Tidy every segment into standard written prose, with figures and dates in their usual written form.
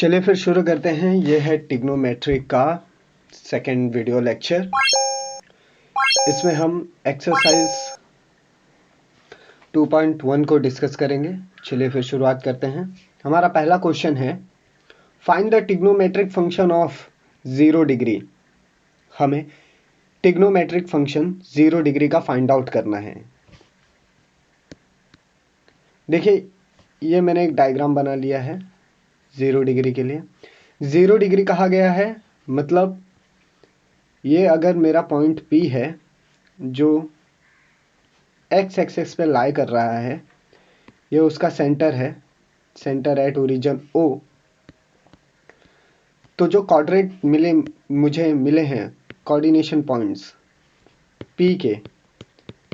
चलिए फिर शुरू करते हैं। ये है ट्रिग्नोमेट्री का सेकंड वीडियो लेक्चर। इसमें हम एक्सरसाइज 2.1 को डिस्कस करेंगे। चलिए फिर शुरुआत करते हैं। हमारा पहला क्वेश्चन है, find the trigonometric function of 0 degree. हमें ट्रिग्नोमेट्रिक फंक्शन 0 डिग्री का फाइंड आउट करना है। देखिए, ये मैंने एक डायग्राम बना लिया है 0 डिग्री के लिए। 0 डिग्री कहा गया है, मतलब ये अगर मेरा पॉइंट P है जो एक्स एक्सिस पे लाई कर रहा है, ये उसका सेंटर है, सेंटर एट ओरिजिन O। तो जो कोऑर्डिनेट मुझे मिले हैं, कोऑर्डिनेशन पॉइंट्स P के,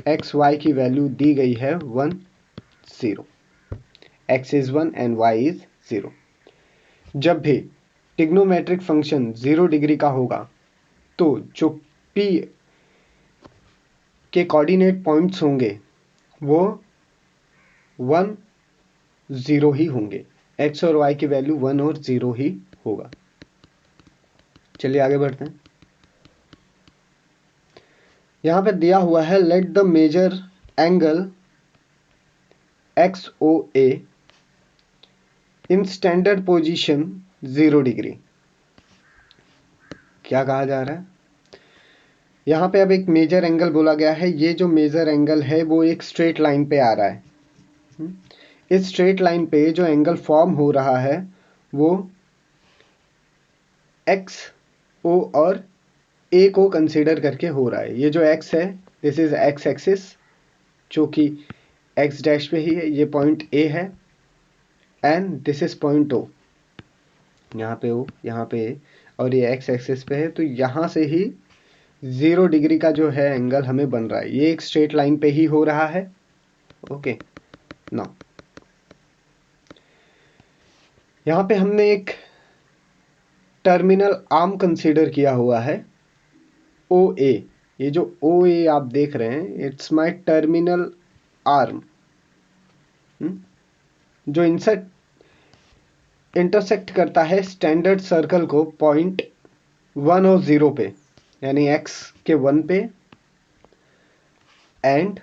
एक्स वाई की वैल्यू दी गई है 1 0, x is 1 and y is 0। जब भी ट्रिग्नोमेट्रिक फंक्शन 0 डिग्री का होगा तो जो P के कोऑर्डिनेट पॉइंट्स होंगे वो 1 0 ही होंगे। x और y की वैल्यू 1 और 0 ही होगा। चलिए आगे बढ़ते हैं। यहां पे दिया हुआ है, let the major angle XOA in standard position 0 degree. क्या कहा जा रहा है यहाँ पे? अब एक मेजर एंगल बोला गया है। ये जो मेजर एंगल है वो एक स्ट्रेट लाइन पे आ रहा है। इस स्ट्रेट लाइन पे जो एंगल फॉर्म हो रहा है वो एक्स ओ और ए को कंसीडर करके हो रहा है। ये जो एक्स है, दिस इज एक्स एक्सिस, जो कि एक्स डैश पे ही है। ये पॉइंट ए है and this is point O. यहाँ पे ओ, यहाँ पे ए, और ये एक्स एक्सिस पे है। तो यहाँ से ही 0 डिग्री का जो है एंगल हमें बन रहा है। ये एक स्ट्रेट लाइन पे ही हो रहा है। ओके, नाउ यहाँ पे हमने एक टर्मिनल आर्म कंसीडर किया हुआ है ओ ए। ये जो ओ ए आप देख रहे हैं, इट्स माय टर्मिनल आर्म जो इंटरसेक्ट करता है स्टैंडर्ड सर्कल को पॉइंट 1 और 0 पे, यानी x के 1 पे एंड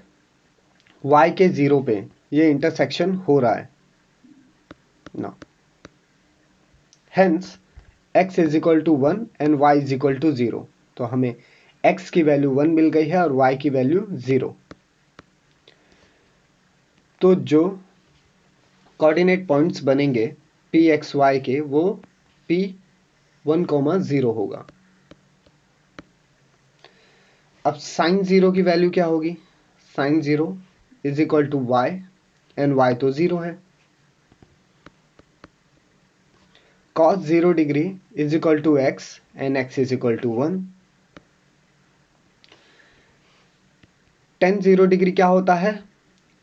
y के 0 पे। ये इंटरसेक्शन हो रहा है ना। Hence x is equal to 1 and y is equal to 0। तो हमें x की वैल्यू 1 मिल गई है और y की वैल्यू 0। तो जो कोऑर्डिनेट पॉइंट्स बनेंगे पी एक्स वाई के, वो P1, 0 होगा। अब साइन 0 की वैल्यू क्या होगी? Sine 0 is equal to y and y तो 0 है। cos 0 degree is equal to x and x is equal to 1। tan 0 degree क्या होता है?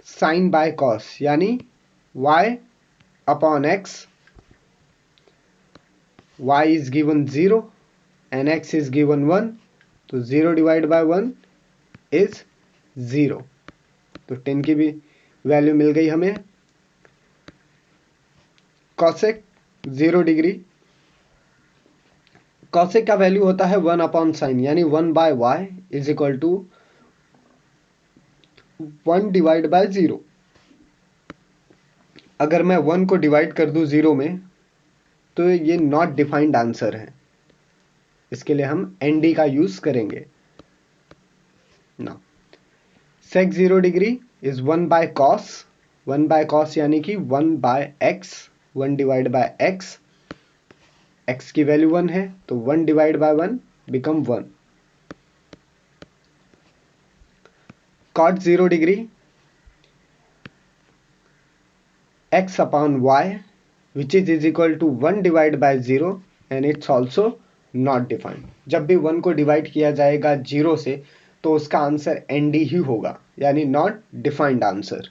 साइन बाय cos, यानी y upon x। y is given 0 and x is given 1। तो 0 divide by 1 is 0। तो 10 की भी वैल्यू मिल गई हमें। कॉसेक 0 डिग्री, कॉसेक का वैल्यू होता है 1 अपॉन साइन, यानी 1 by y is equal to 1 divide by 0। अगर मैं 1 को डिवाइड कर दूं 0 में तो ये नॉट डिफाइंड आंसर है। इसके लिए हम एनडी का यूज करेंगे ना। Sec 0 degree is 1 by cos. 1 by cos यानी कि 1 by x, 1 divide by x. X की वैल्यू 1 है तो 1 divide by 1 become 1। Cot 0 degree x upon y which is equal to 1 divided by 0 and it's also not defined। जब भी 1 को divide किया जाएगा 0 से तो उसका आंसर ND ही होगा, यानी नॉट डिफाइंड आंसर।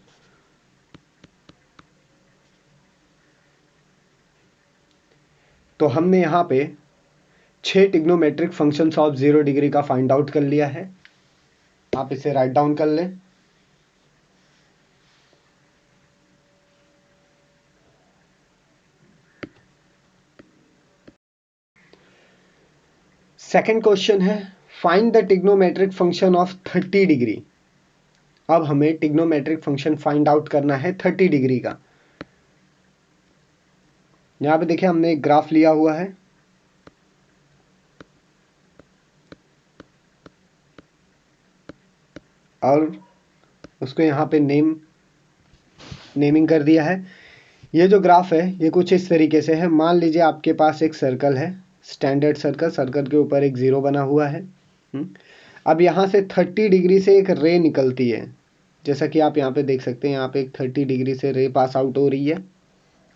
तो हमने यहाँ पे 6 ट्रिग्नोमेट्रिक फंक्शंस ऑफ 0 डिग्री का फाइंड आउट कर लिया है। आप इसे राइट डाउन कर लें। सेकंड क्वेश्चन है find the trigonometric function of 30 degree. अब हमें ट्रिग्नोमेट्रिक फंक्शन फाइंड आउट करना है 30 डिग्री का। यहां पे देखिए हमने एक ग्राफ लिया हुआ है, और उसको यहाँ पे नेमिंग कर दिया है। ये जो ग्राफ है ये कुछ इस तरीके से है। मान लीजिए आपके पास एक सर्कल है, स्टैंडर्ड सर्कल के ऊपर एक जीरो बना हुआ है। अब यहाँ से 30 डिग्री से एक रे निकलती है, जैसा कि आप यहाँ पे देख सकते हैं। यहाँ पे एक 30 डिग्री से रे पास आउट हो रही है।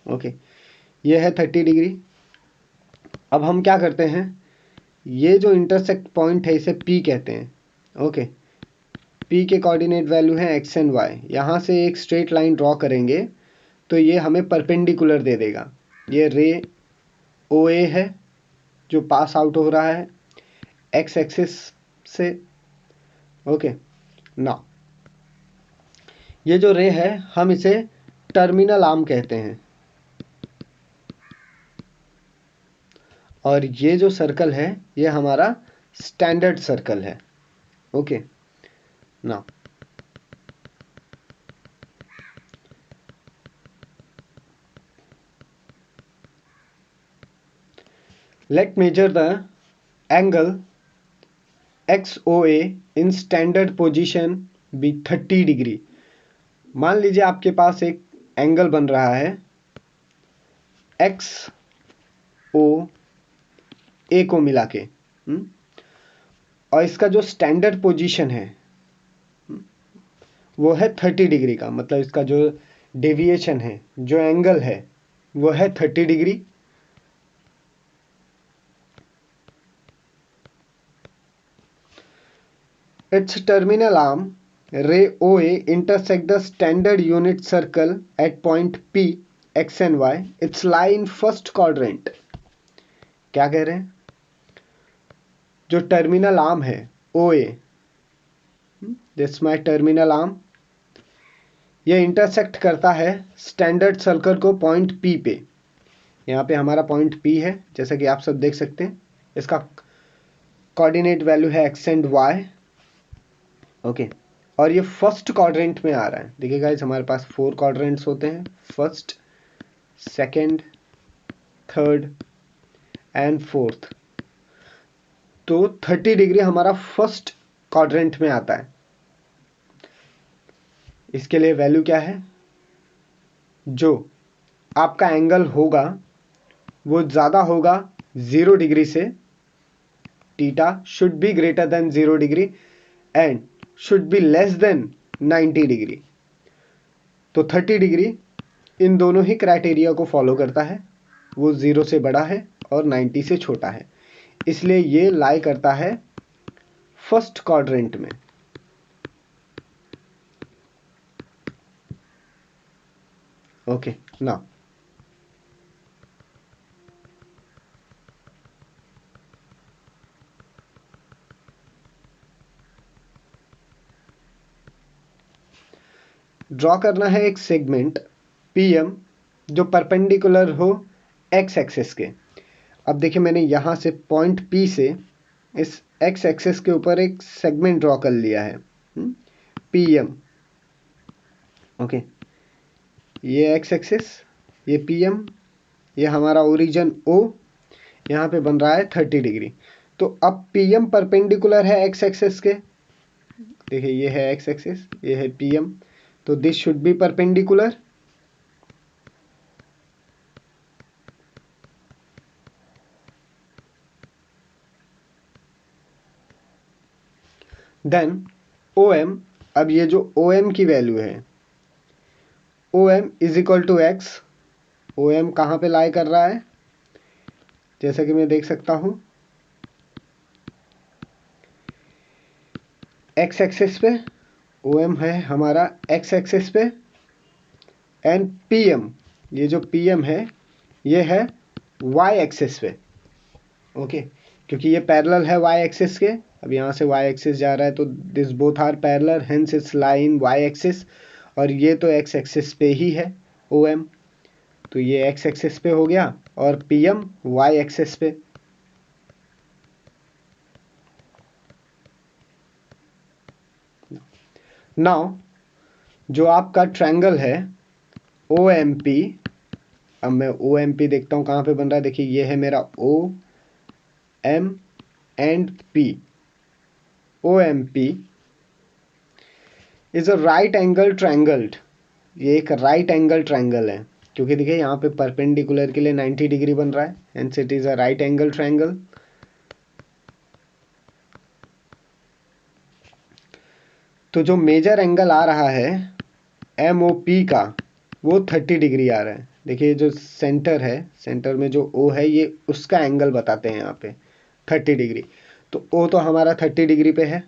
ओके, ये है 30 डिग्री। अब हम क्या करते हैं, ये जो इंटरसेक्ट पॉइंट है इसे P कहते हैं। ओके, P के कोऑर्डिनेट वैल्यू है x एंड y। यहाँ से एक स्ट्रेट लाइन ड्रॉ करेंगे तो ये हमें परपेंडिकुलर दे देगा। ये रे OA है जो पास आउट हो रहा है x एक्सिस से। ओके, ना ये जो रे है हम इसे टर्मिनल आर्म कहते हैं, और ये जो सर्कल है ये हमारा स्टैंडर्ड सर्कल है। ओके, ना let measure the angle XOA in standard position be 30 degree. मान लीजिए आपके पास एक एंगल बन रहा है XOA को मिला के, और इसका जो स्टैंडर्ड पोजीशन है वो है 30 डिग्री का। मतलब इसका जो डेविएशन है, जो एंगल है वो है 30 degree. Its terminal arm ray OA intersect the standard unit circle at point P, x and y. Its lie in first quadrant। क्या कह रहे हैं, जो टर्मिनल आर्म है OA, this my terminal arm, ये इंटरसेक्ट करता है स्टैंडर्ड सर्कल को पॉइंट P पे। यहाँ पे हमारा पॉइंट P है, जैसा कि आप सब देख सकते हैं। इसका कोऑर्डिनेट वैल्यू है x एंड y। ओके, और ये फर्स्ट क्वाड्रेंट में आ रहा है। देखिए गाइस, हमारे पास 4 क्वाड्रेंट्स होते हैं, first, second, third and fourth. तो 30 डिग्री हमारा फर्स्ट क्वाड्रेंट में आता है। इसके लिए वैल्यू क्या है, जो आपका एंगल होगा वो ज़्यादा होगा 0 डिग्री से। Theta should be greater than 0 degree and should be less than 90 degree. तो 30 डिग्री इन दोनों ही क्राइटेरिया को फॉलो करता है। वो 0 से बड़ा है और 90 से छोटा है, इसलिए ये लाई करता है फर्स्ट क्वाड्रेंट में। ओके, नाउ ड्रॉ करना है एक सेगमेंट PM जो परपेंडिकुलर हो x एक्सिस के। अब देखिए मैंने यहाँ से पॉइंट P से इस x एक्सिस के ऊपर एक सेगमेंट ड्रॉ कर लिया है, PM। ओके, ये x एक्सिस, ये PM, ये हमारा ओरिजिन O, यहाँ पे बन रहा है 30 डिग्री। तो अब PM परपेंडिकुलर है x एक्सिस के। देखिए ये है x एक्सिस, ये है PM, तो this should be perpendicular. Then OM, अब ये जो OM की वैल्यू है, OM is equal to x। OM कहाँ पे लाई कर रहा है, जैसा कि मैं देख सकता हूँ x एक्सिस पे। OM है हमारा x एक्सिस पे, एंड PM, ये जो PM है ये है y एक्सिस पे। ओके, क्योंकि ये पैरेलल है y एक्सिस के। अब यहाँ से y एक्सिस जा रहा है तो this both are parallel, hence it's lie in y axis. और ये तो x एक्सिस पे ही है OM, तो ये x एक्सिस पे हो गया और PM y एक्सिस पे। नाउ जो आपका ट्रायंगल है ओ एम पी, अब मैं ओ एम पी देखता हूँ कहाँ पे बन रहा है। देखिए ये है मेरा O M and P. O M P is a right angle triangle, ये एक राइट एंगल ट्रायंगल है, क्योंकि देखिए यहाँ पे परपेंडिकुलर के लिए 90 डिग्री बन रहा है, hence it is a right angle triangle. तो जो मेजर एंगल आ रहा है एम ओ पी का वो 30 डिग्री आ रहा है। देखिए जो सेंटर है, सेंटर में जो ओ है ये उसका एंगल बताते हैं यहाँ पे 30 डिग्री। तो ओ तो हमारा 30 डिग्री पे है,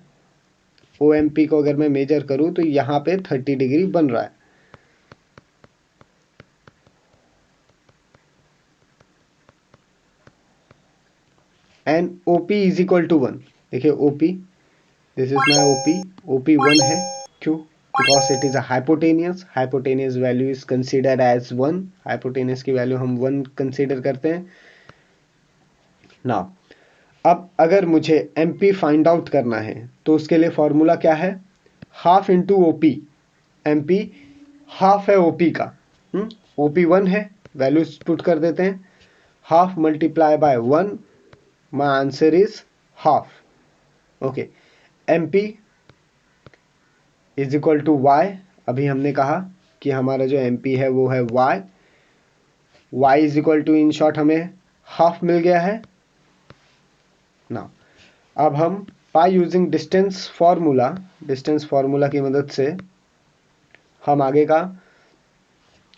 ओ एम पी को अगर मैं मेजर करूँ तो यहाँ पे 30 डिग्री बन रहा है। And O P is equal to 1। देखिए O P, this is my O P 1 है। क्यों? Because it is a hypotenuse, hypotenuse value is considered as 1, hypotenuse की वैल्यू हम 1 कंसिडर करते हैं। ना अब अगर मुझे एम पी फाइंड आउट करना है तो उसके लिए फॉर्मूला क्या है? Half into O P. M P half है ओ पी का, ओ पी 1 है, वैल्यूज पुट कर देते हैं, half multiply by 1, my answer is half. Okay, M P is equal to y. अभी हमने कहा कि हमारा जो एम पी है वो है y, y is equal to, in short हमें हाफ मिल गया है ना। अब हम बाय यूजिंग डिस्टेंस फार्मूला की मदद से हम आगे का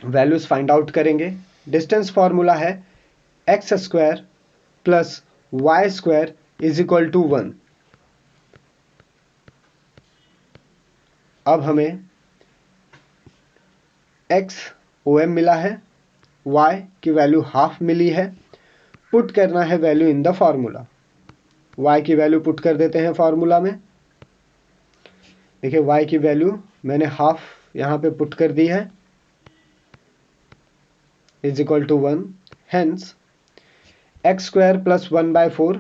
वैल्यूज फाइंड आउट करेंगे। डिस्टेंस फार्मूला है x square plus y square is equal to 1। अब हमें एक्स ओ एम मिला है, वाई की वैल्यू हाफ मिली है, पुट करना है value in the formula. y की वैल्यू पुट कर देते हैं फार्मूला में। देखिए y की वैल्यू मैंने हाफ यहाँ पे पुट कर दी है, is equal to 1। Hence x square plus 1/4,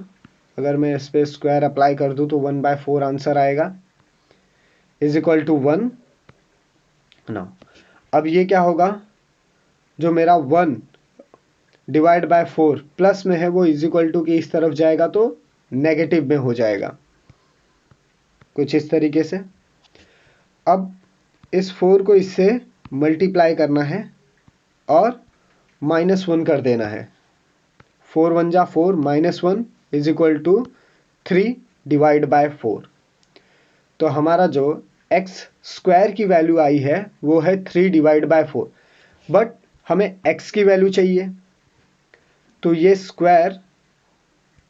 अगर मैं इस पर स्क्वायर अप्लाई कर दूँ तो 1/4 आंसर आएगा, इज इक्वल टू 1 ना। अब ये क्या होगा, जो मेरा 1 डिवाइड बाय 4 प्लस में है वो इज इक्वल टू की इस तरफ जाएगा तो नेगेटिव में हो जाएगा, कुछ इस तरीके से। अब इस 4 को इससे मल्टीप्लाई करना है और -1 कर देना है। 4 1 जा 4, -1 is equal to 3 divide by 4। तो हमारा जो एक्स स्क्वायर की वैल्यू आई है वो है 3 डिवाइड बाय 4, बट हमें एक्स की वैल्यू चाहिए, तो ये स्क्वायर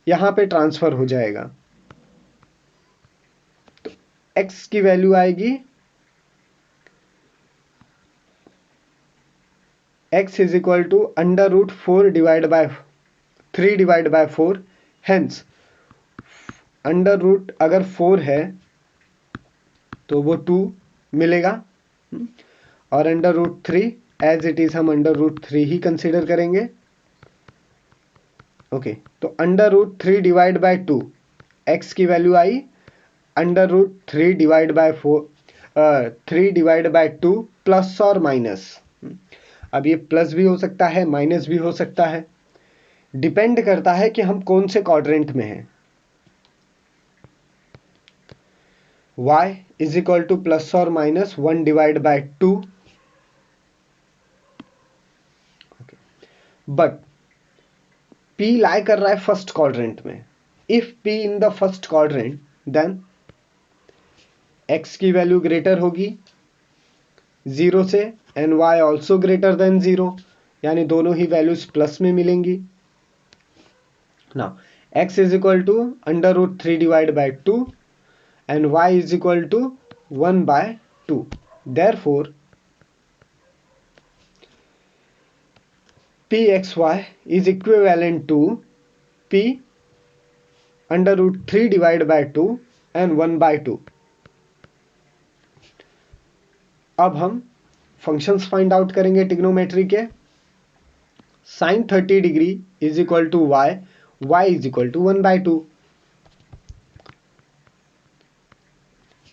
यहाँ पे ट्रांसफर हो जाएगा। तो एक्स की वैल्यू आएगी x is equal to √4 divide by 3 divide by 4। Hence under root अगर 4 है तो वो 2 मिलेगा, और √3 एज इट इज हम √3 ही कंसिडर करेंगे। ओके, तो √3 डिवाइड बाय 2, एक्स की value I √3 divide by 4, 3 divide by 2 plus और माइनस। अब ये प्लस भी हो सकता है, माइनस भी हो सकता है, डिपेंड करता है कि हम कौन से क्वाड्रेंट में हैं। y is equal to plus और minus 1 divide by 2, but p lie कर रहा है फर्स्ट क्वाड्रेंट में। If p in the first quadrant then x की वैल्यू ग्रेटर होगी 0 से and y also greater than 0, यानी दोनों ही वैल्यूज प्लस में मिलेंगी ना। x is equal to √3 divide by 2 and y is equal to 1 by 2. Therefore, pxy is equivalent to p √3 divided by 2 and 1 by 2. अब हम functions find out करेंगे trigonometry के। sin 30 degree is equal to y, y is equal to 1 by 2,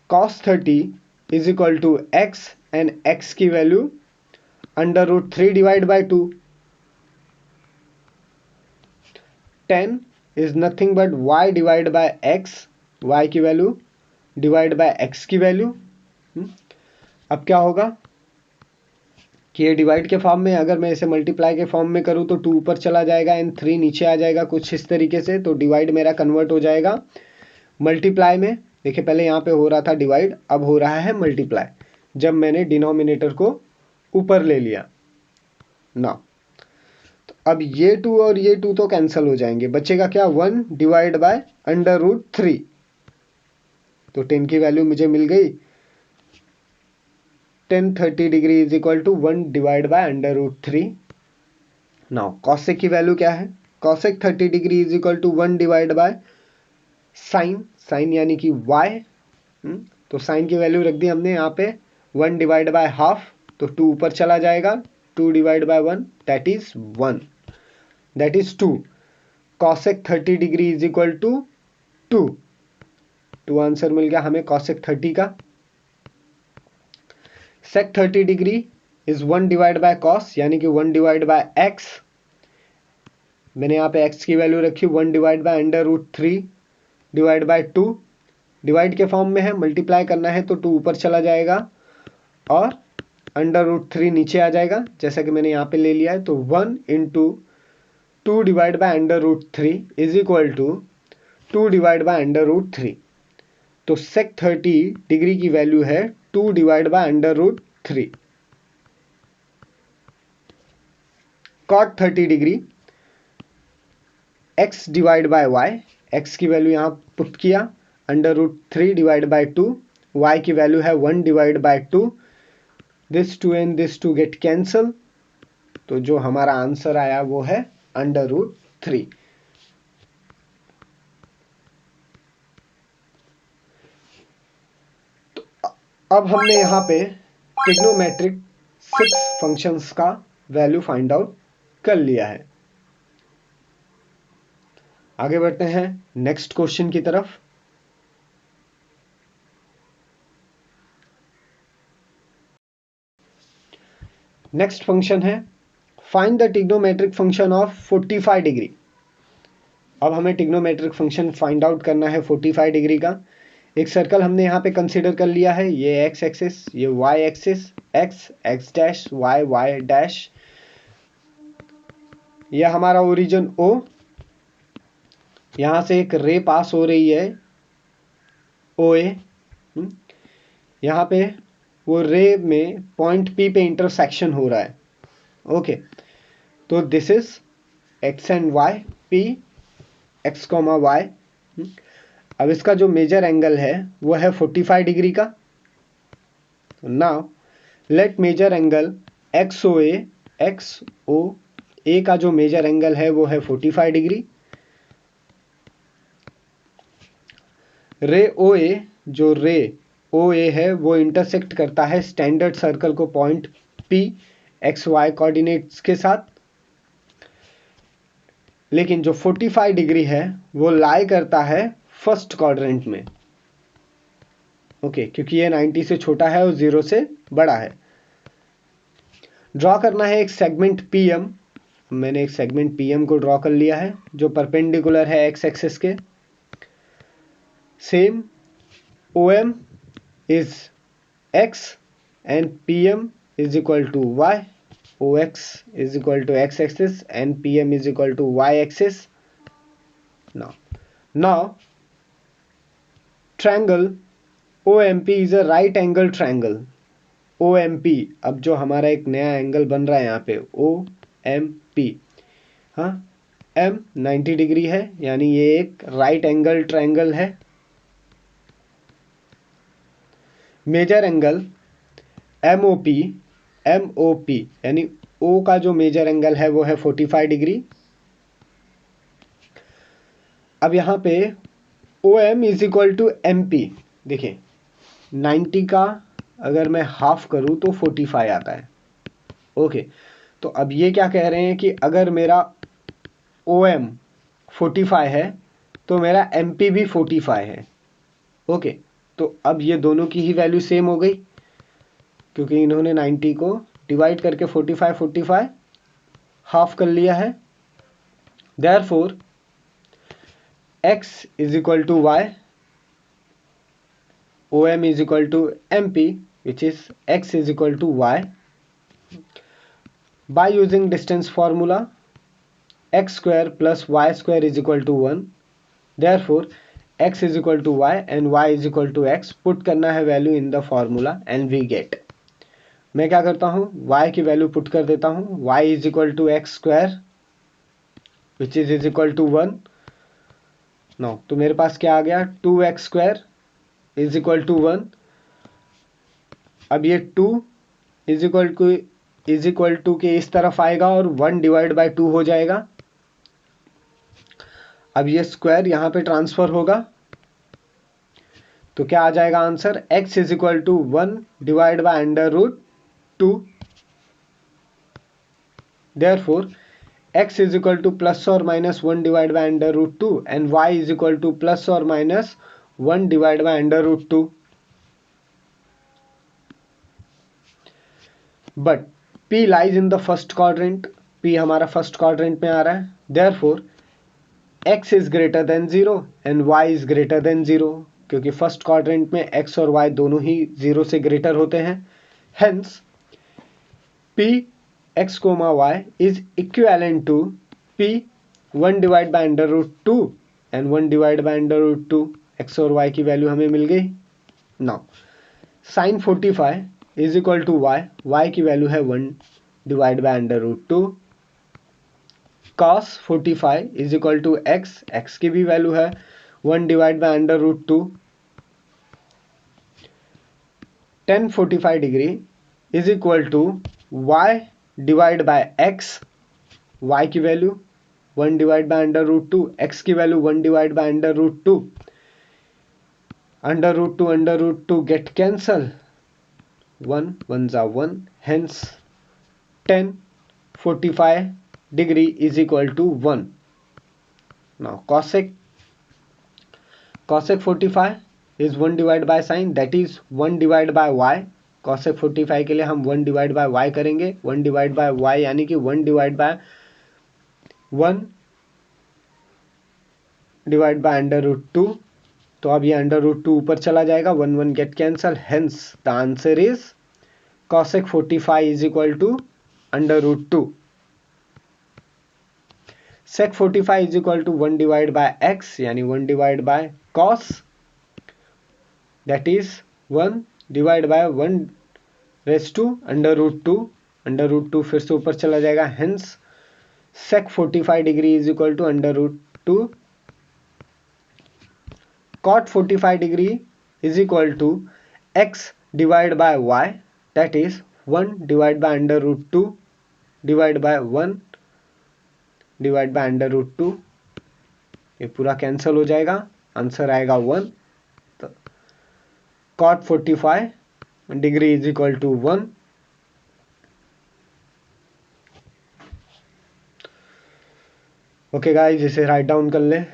cos 30 is equal to x and x की value √3 divide by 2. 10 is nothing but y divide by x, y की value divide by x की value. अब क्या होगा कि ये divide के form में, अगर मैं इसे मल्टीप्लाई के फॉर्म में करूँ तो 2 ऊपर चला जाएगा एंड 3 नीचे आ जाएगा कुछ इस तरीके से. तो डिवाइड मेरा कन्वर्ट हो जाएगा मल्टीप्लाई में. देखिए पहले यहाँ पे हो रहा था डिवाइड, अब हो रहा है मल्टीप्लाई जब मैंने डिनोमिनेटर को ऊपर ले लिया ना. तो अब ये 2 और ये 2 तो कैंसिल हो जाएंगे, बचेगा क्या 1 डिवाइड बाय √3. तो 10 की वैल्यू मुझे मिल गई. tan 30 degree is equal to 1 divide by √3. Now cosec की वैल्यू क्या है? Cosec 30 degree is equal to 1 divide by sine यानी कि y. तो साइन की वैल्यू रख दी हमने यहाँ पे 1 डिवाइड बाय हाफ, तो 2 ऊपर चला जाएगा. 2 divide by 1 that is 1, that is 2. Cosec 30 degree is equal to 2 answer मिल गया हमें कॉसेक 30 का. Sec 30 degree is 1 divide by cos यानी कि 1 डिवाइड बाय एक्स. मैंने यहाँ पे x की वैल्यू रखी 1 divide by √3 divide by 2. Divide के फॉर्म में है, मल्टीप्लाई करना है तो 2 ऊपर चला जाएगा और √3 नीचे आ जाएगा जैसा कि मैंने यहाँ पे ले लिया है. तो 1 into 2 divide by √3 is equal to 2 divide by √3. तो सेक 30 डिग्री की वैल्यू है 2 divide by √3. Cot 30 degree x divide by y, x की वैल्यू यहाँ पुट किया √3 डिवाइड बाय 2, y की वैल्यू है 1 divide by 2. This 2 and this 2 get cancel. तो जो हमारा आंसर आया वो है √3. तो अब हमने यहाँ पे ट्रिग्नोमेट्रिक 6 फंक्शंस का वैल्यू फाइंड आउट कर लिया है. आगे बढ़ते हैं नेक्स्ट क्वेश्चन की तरफ. नेक्स्ट फंक्शन है find the trigonometric function of 45 degree. अब हमें ट्रिग्नोमेट्रिक फंक्शन फाइंड आउट करना है 45 डिग्री का. एक सर्कल हमने यहाँ पे कंसीडर कर लिया है, ये x एक्सिस, ये y axis, x dash, y dash. यह हमारा ओरिजिन O. यहाँ से एक रे पास हो रही है OA. यहाँ पे वो रे में पॉइंट P पे इंटरसेक्शन हो रहा है. ओके, तो this is x and y, P x, y. अब इसका जो मेजर एंगल है वो है 45 डिग्री का. Now let major angle XOA का जो मेजर एंगल है वो है 45 डिग्री. रे OA, जो रे OA है वो इंटरसेक्ट करता है स्टैंडर्ड सर्कल को पॉइंट P XY कोऑर्डिनेट्स के साथ. लेकिन जो 45 डिग्री है वो लाई करता है फर्स्ट क्वाड्रेंट में. ओके, क्योंकि ये 90 से छोटा है और 0 से बड़ा है. ड्रॉ करना है एक सेगमेंट PM. मैंने एक सेगमेंट PM को ड्रॉ कर लिया है जो परपेंडिकुलर है x एक्सिस के. Same OM is x and PM is equal to y. OX is equal to x axis and PM is equal to y axis. Now triangle OMP is a right angle triangle. OMP, अब जो हमारा एक नया angle बन रहा है यहाँ पे OMP, हाँ, M 90 डिग्री है यानी ये एक राइट एंगल ट्रायंगल है. मेजर एंगल MOP यानी O का जो मेजर एंगल है वो है 45 डिग्री. अब यहाँ पे OM is equal to MP. देखिए 90 का अगर मैं हाफ करूँ तो 45 आता है. ओके, तो अब ये क्या कह रहे हैं कि अगर मेरा OM 45 है तो मेरा MP भी 45 है. ओके, तो अब ये दोनों की ही वैल्यू सेम हो गई, क्योंकि इन्होंने 90 को डिवाइड करके 45 हाफ कर लिया है। Therefore x is equal to y, OM is equal to MP, which is x is equal to y. By using distance formula, x square plus y square is equal to 1. Therefore, x is equal to y and y is equal to x. Put करना है value in the formula and we get. मैं क्या करता हूँ, y की value put कर देता हूँ, y is equal to x square which is equal to 1. Now तो मेरे पास क्या आ गया, 2x square is equal to 1. अब ये 2 इज इक्वल टू के इस तरफ आएगा और 1 डिवाइड बाय 2 हो जाएगा। अब ये स्क्वायर यहां पे ट्रांसफर होगा, तो क्या आ जाएगा answer, x is equal to 1 divide by under root 2। Therefore x is equal to plus और minus 1 divide by under root 2 and y is equal to plus और minus 1 divide by under root 2। But P lies in the first quadrant, P हमारा first quadrant में आ रहा है। Therefore x is greater than 0 and y is greater than 0, क्योंकि first quadrant में x और y दोनों ही 0 से ग्रेटर होते हैं। Hence P x, y is equivalent to P 1 divide by under root 2 and 1 divide by under root 2। x और y की value हमें मिल गई। Now sin 45 is equal to y की वैल्यू है 1 divide by under root 2। cos 45 is equal to x की भी value है 1 divide by under root 2। tan 45 degree is equal to y divide by x, y की value 1 divide by under root 2, x की value 1 divide by under root 2। Under root 2 get cancel, 1 1 जा 1, hence tan 45 degree is equal to 1. Now cosec 45 is 1 divided by sin, that is 1 divided by y. cosec 45 के लिए हम 1 divide by y करेंगे, 1 divide by y यानी कि 1 divide by 1 divide by under root 2। तो अब ये अंडर रूट 2 ऊपर चला जाएगा, 1 1 get cancel, hence the answer is cosec 45 is equal to under root 2। sec 45 is equal to 1 divide by x यानी 1 divide by cos, that is 1 divide by 1 raise to under root 2। Under root 2 फिर से ऊपर चला जाएगा, hence sec 45 degree is equal to under root 2। cot 45 degree is equal to x divide by y, that is 1 divide by under root 2 divide by 1 divide by under root 2। ये पूरा cancel हो जाएगा, answer आएगा 1। तो cot 45 degree is equal to 1। Okay guys, इसे write down कर लें।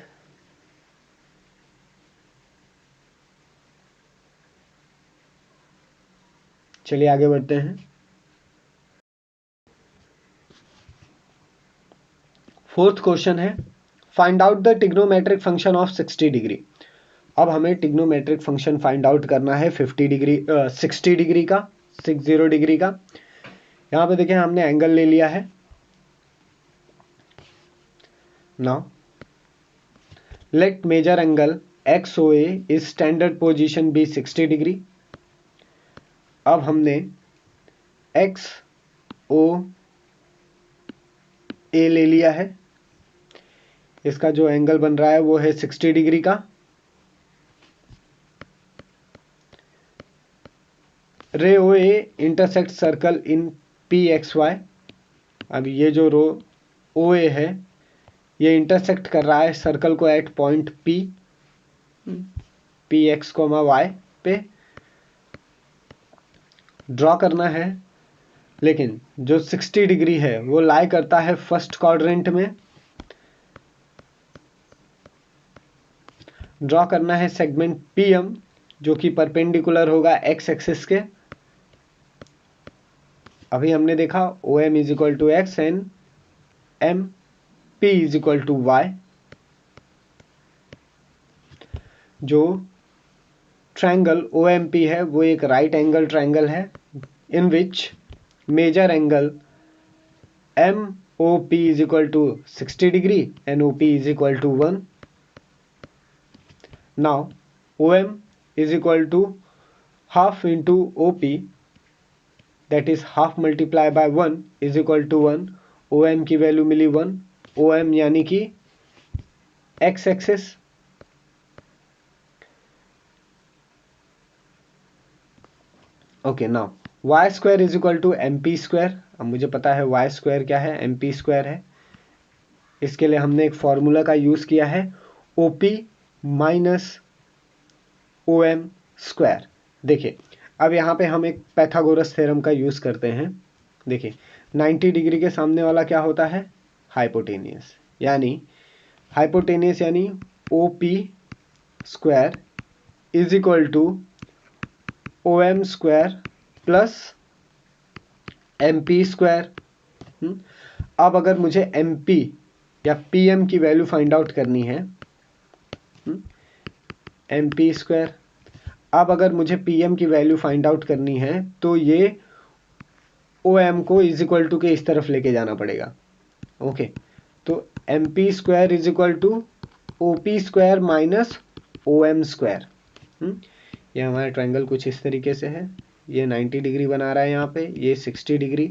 चलिए आगे बढ़ते हैं। फोर्थ क्वेश्चन है, find out the trigonometric function of 60 degree. अब हमें ट्रिग्नोमेट्रिक फंक्शन फाइंड आउट करना है 60 डिग्री का, 60 डिग्री का। यहां पे देखें हमने एंगल ले लिया है। Now let major angle XOA is standard position be 60 degree. अब हमने XOA ले लिया है, इसका जो एंगल बन रहा है वो है 60 डिग्री का। रे OA इंटरसेक्ट सर्कल इन PXY। अब ये जो रो OA है ये इंटरसेक्ट कर रहा है सर्कल को एट पॉइंट PX, Y पे ड्रॉ करना है। लेकिन जो 60 डिग्री है वो लाई करता है फर्स्ट क्वाड्रेंट में। ड्रॉ करना है सेगमेंट PM जो कि परपेंडिकुलर होगा एक्स एक्सिस के। अभी हमने देखा O M is equal to x and M P is equal to Y. जो ट्रायंगल ओ एम पी है वो एक राइट एंगल ट्रायंगल है in which major angle M O P is equal to 60 degree and O P is equal to 1। Now O M is equal to half into O P, that is half multiply by 1 is equal to 1। O M की value मिली 1। O M यानी कि x axis, okay. Now y square is equal to M P square. अब मुझे पता है Y square क्या है, एम पी स्क्वायर है। इसके लिए हमने एक फॉर्मूला का यूज किया है O P minus O M square. देखिए अब यहाँ पे हम एक पैथागोरस थ्योरम का यूज करते हैं। देखिए 90 डिग्री के सामने वाला क्या होता है, हाइपोटेनियस, यानी O P square is equal to O M square plus M P square. अब अगर मुझे एम पी या पी एम की वैल्यू फाइंड आउट करनी है, एम पी स्क्वायर, अब अगर मुझे पी एम की वैल्यू फाइंड आउट करनी है तो ये ओ एम को इज इक्वल टू के इस तरफ लेके जाना पड़ेगा। ओके, तो M P square is equal to O P square minus O M square. ये हमारा ट्रायंगल कुछ इस तरीके से है। ये 90 डिग्री बना रहा है यहाँ पे, ये 60 डिग्री,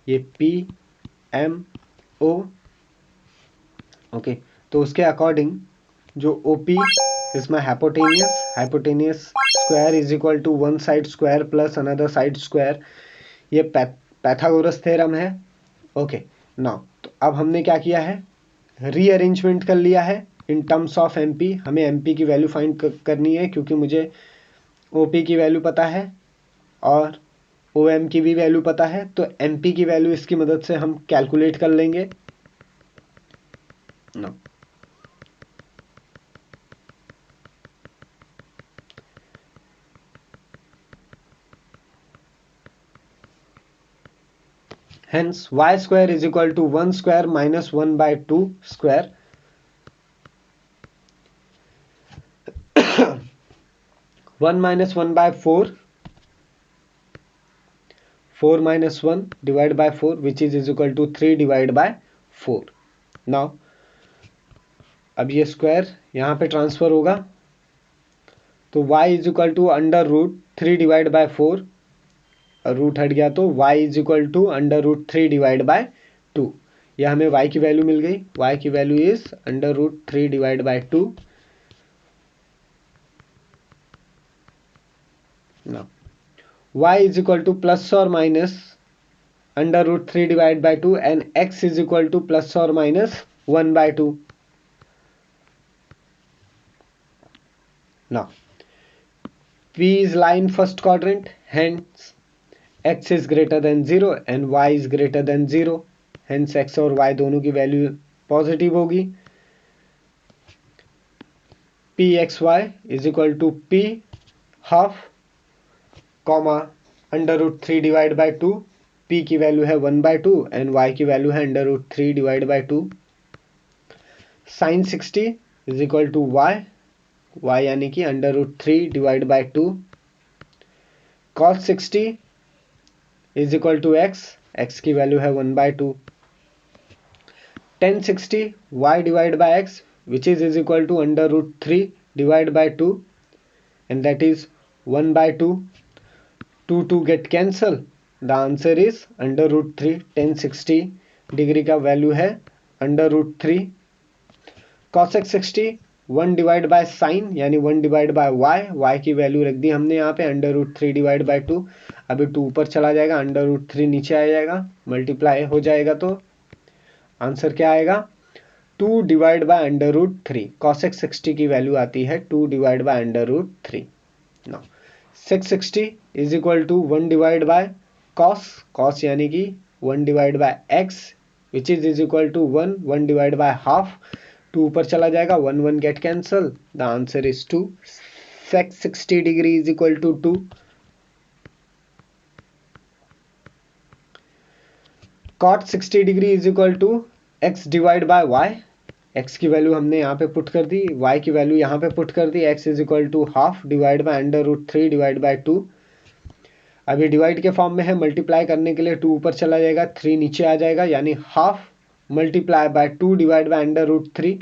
ये पी एम ओ। ओके, तो उसके अकॉर्डिंग जो O P is my hypotenuse square is equal to one side square plus another side square। ये पैथागोरस थ्योरम है। ओके, नाउ तो अब हमने क्या किया है, रीअरेंजमेंट कर लिया है इन टर्म्स ऑफ एमपी। हमें एमपी की वैल्यू फाइंड करनी है क्योंकि मुझे ओपी की वैल्यू पता है और ओ एम की भी वैल्यू पता है, तो एमपी की वैल्यू इसकी मदद से हम कैलकुलेट कर लेंगे। Now hence y square is equal to 1 square minus 1 by 2 square। 1 minus 1 by 4, 4 minus 1 divided by 4 which is equal to 3 divided by 4। now अब ये स्क्वायर यहाँ पे ट्रांसफर होगा तो y is equal to under root 3 divide by 4, root हट गया तो y is equal to under root 3 divide by 2। यह हमें y की वैल्यू मिल गई, y की value is under root 3 divide by 2। Now y is equal to plus और minus under root 3 divide by 2 and x is equal to plus और minus 1 by 2। now p is lie in first quadrant, hence x is greater than 0 and y is greater than 0, hence x और y दोनों की value positive होगी। P x y is equal to P half comma under root 3 divide by 2। p की value है 1 by 2 and y की value है under root 3 divide by 2। Sine 60 is equal to y यानी कि under root 3 divide by 2। Cos 60 is equal to x की value है 1 by 2। tan 60 y divide by x which is equal to under root 3 divided by 2 and that is 1 by 2। 2 get cancel, the answer is under root 3। tan 60 degree का value है under root 3। cosec 60 1 divide by sine यानी 1 divide by y की value रख दी हमने यहाँ पे under root 3 divide by 2। अभी 2 ऊपर चला जाएगा, अंडर रूट 3 नीचे आ जाएगा, मल्टीप्लाई हो जाएगा तो आंसर क्या आएगा 2 divide by under root 3। cosec 60 की वैल्यू आती है 2 divide by under root 3। Now sec 60 is equal to 1 divide by cos यानी कि 1 divide by x which is equal to 1 divide by half. 2 ऊपर चला जाएगा, 1 get cancel, the answer is 2। sec 60 degree is equal to 2. cot 60 degree is equal to x divide by y. x की value हमने यहाँ पे put कर दी, y की value यहाँ पे पुट कर दी. x is equal to half divide by under root 3 divide by 2. अभी डिवाइड के फॉर्म में है, मल्टीप्लाई करने के लिए 2 ऊपर चला जाएगा, 3 नीचे आ जाएगा, यानी half multiply by 2 divide by under root 3.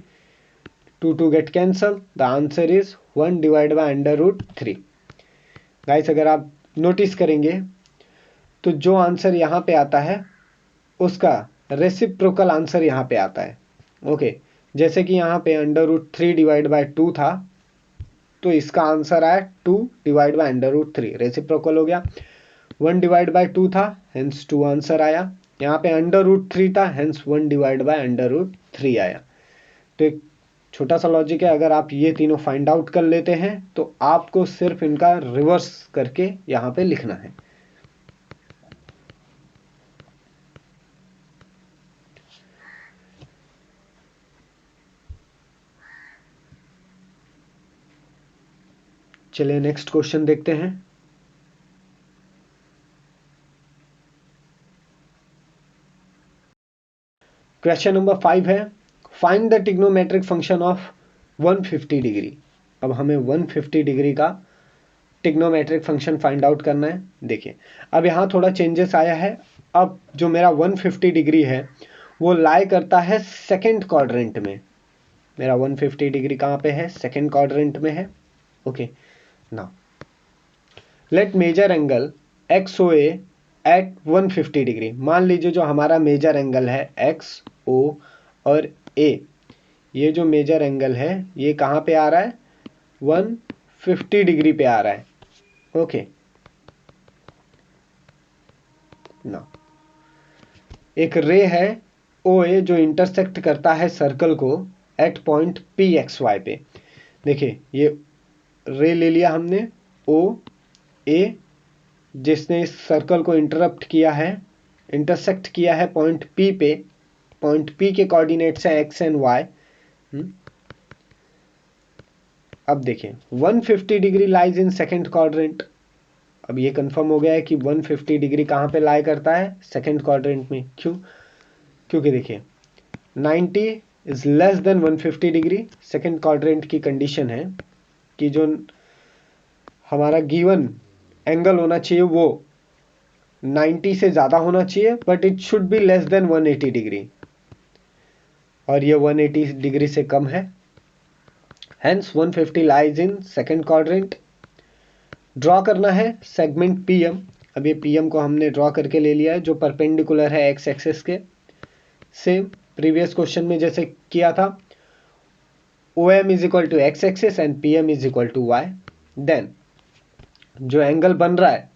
2 get cancel. The answer is 1 divide by under root 3. Guys अगर आप नोटिस करेंगे तो जो आंसर यहाँ पे आता है उसका रेसिप्रोकल आंसर यहाँ पे आता है. ओके, जैसे कि यहाँ पे अंडर रूट 3 डिवाइड बाय 2 था, तो इसका आंसर आया 2 divide by under root 3. Reciprocal हो गया. 1 डिवाइड बाय 2 था, हेंस 2 आंसर आया. यहाँ पे अंडर रूट 3 था, hence 1 divide by under root 3 आया. तो एक छोटा सा लॉजिक है, अगर आप ये तीनों फाइंड आउट कर लेते हैं तो आपको सिर्फ इनका रिवर्स करके यहाँ पे लिखना है. चलिए नेक्स्ट क्वेश्चन देखते हैं. क्वेश्चन नंबर 5 है, find the trigonometric function of 150 degree. अब हमें 150 डिग्री का ट्रिग्नोमेट्रिक फंक्शन फाइंड आउट करना है. देखिए अब यहाँ थोड़ा चेंजेस आया है. अब जो मेरा 150 डिग्री है वो लाई करता है सेकेंड क्वाड्रेंट में. मेरा 150 डिग्री कहाँ पे है? सेकेंड क्वाड्रेंट में है. Okay, now let major angle x O A at 150 degree. मान लीजिए जो हमारा मेजर एंगल है एक्स ओ और ए, ये जो मेजर एंगल है ये कहाँ पे आ रहा है? 150 डिग्री पे आ रहा है. ओके, ना एक रे है ओ ए जो इंटरसेक्ट करता है सर्कल को at point P x y पे. देखिए ये रे ले लिया हमने ओ ए, जिसने इस सर्कल को इंटरप्ट किया है, इंटरसेक्ट किया है पॉइंट पी पे. पॉइंट पी के कोऑर्डिनेट्स हैं एक्स एंड वाई. अब देखिए 150 degree lies in second quadrant. अब ये कंफर्म हो गया है कि 150 डिग्री कहाँ पे लाई करता है? सेकेंड क्वाड्रेंट में. क्यों? क्योंकि देखिए 90 is less then 150 degree. Second quadrant की कंडीशन है कि जो हमारा गिवन एंगल होना चाहिए वो 90 से ज़्यादा होना चाहिए, but it should be less than 180 degree, और ये 180 डिग्री से कम है. Hence 150 lies in second quadrant. Draw करना है सेगमेंट पीएम. अब ये पीएम को हमने ड्रॉ करके ले लिया है जो परपेंडिकुलर है एक्स एक्सिस के. सेम प्रीवियस क्वेश्चन में जैसे किया था, O M is equal to x axis and P M is equal to y. Then जो एंगल बन रहा है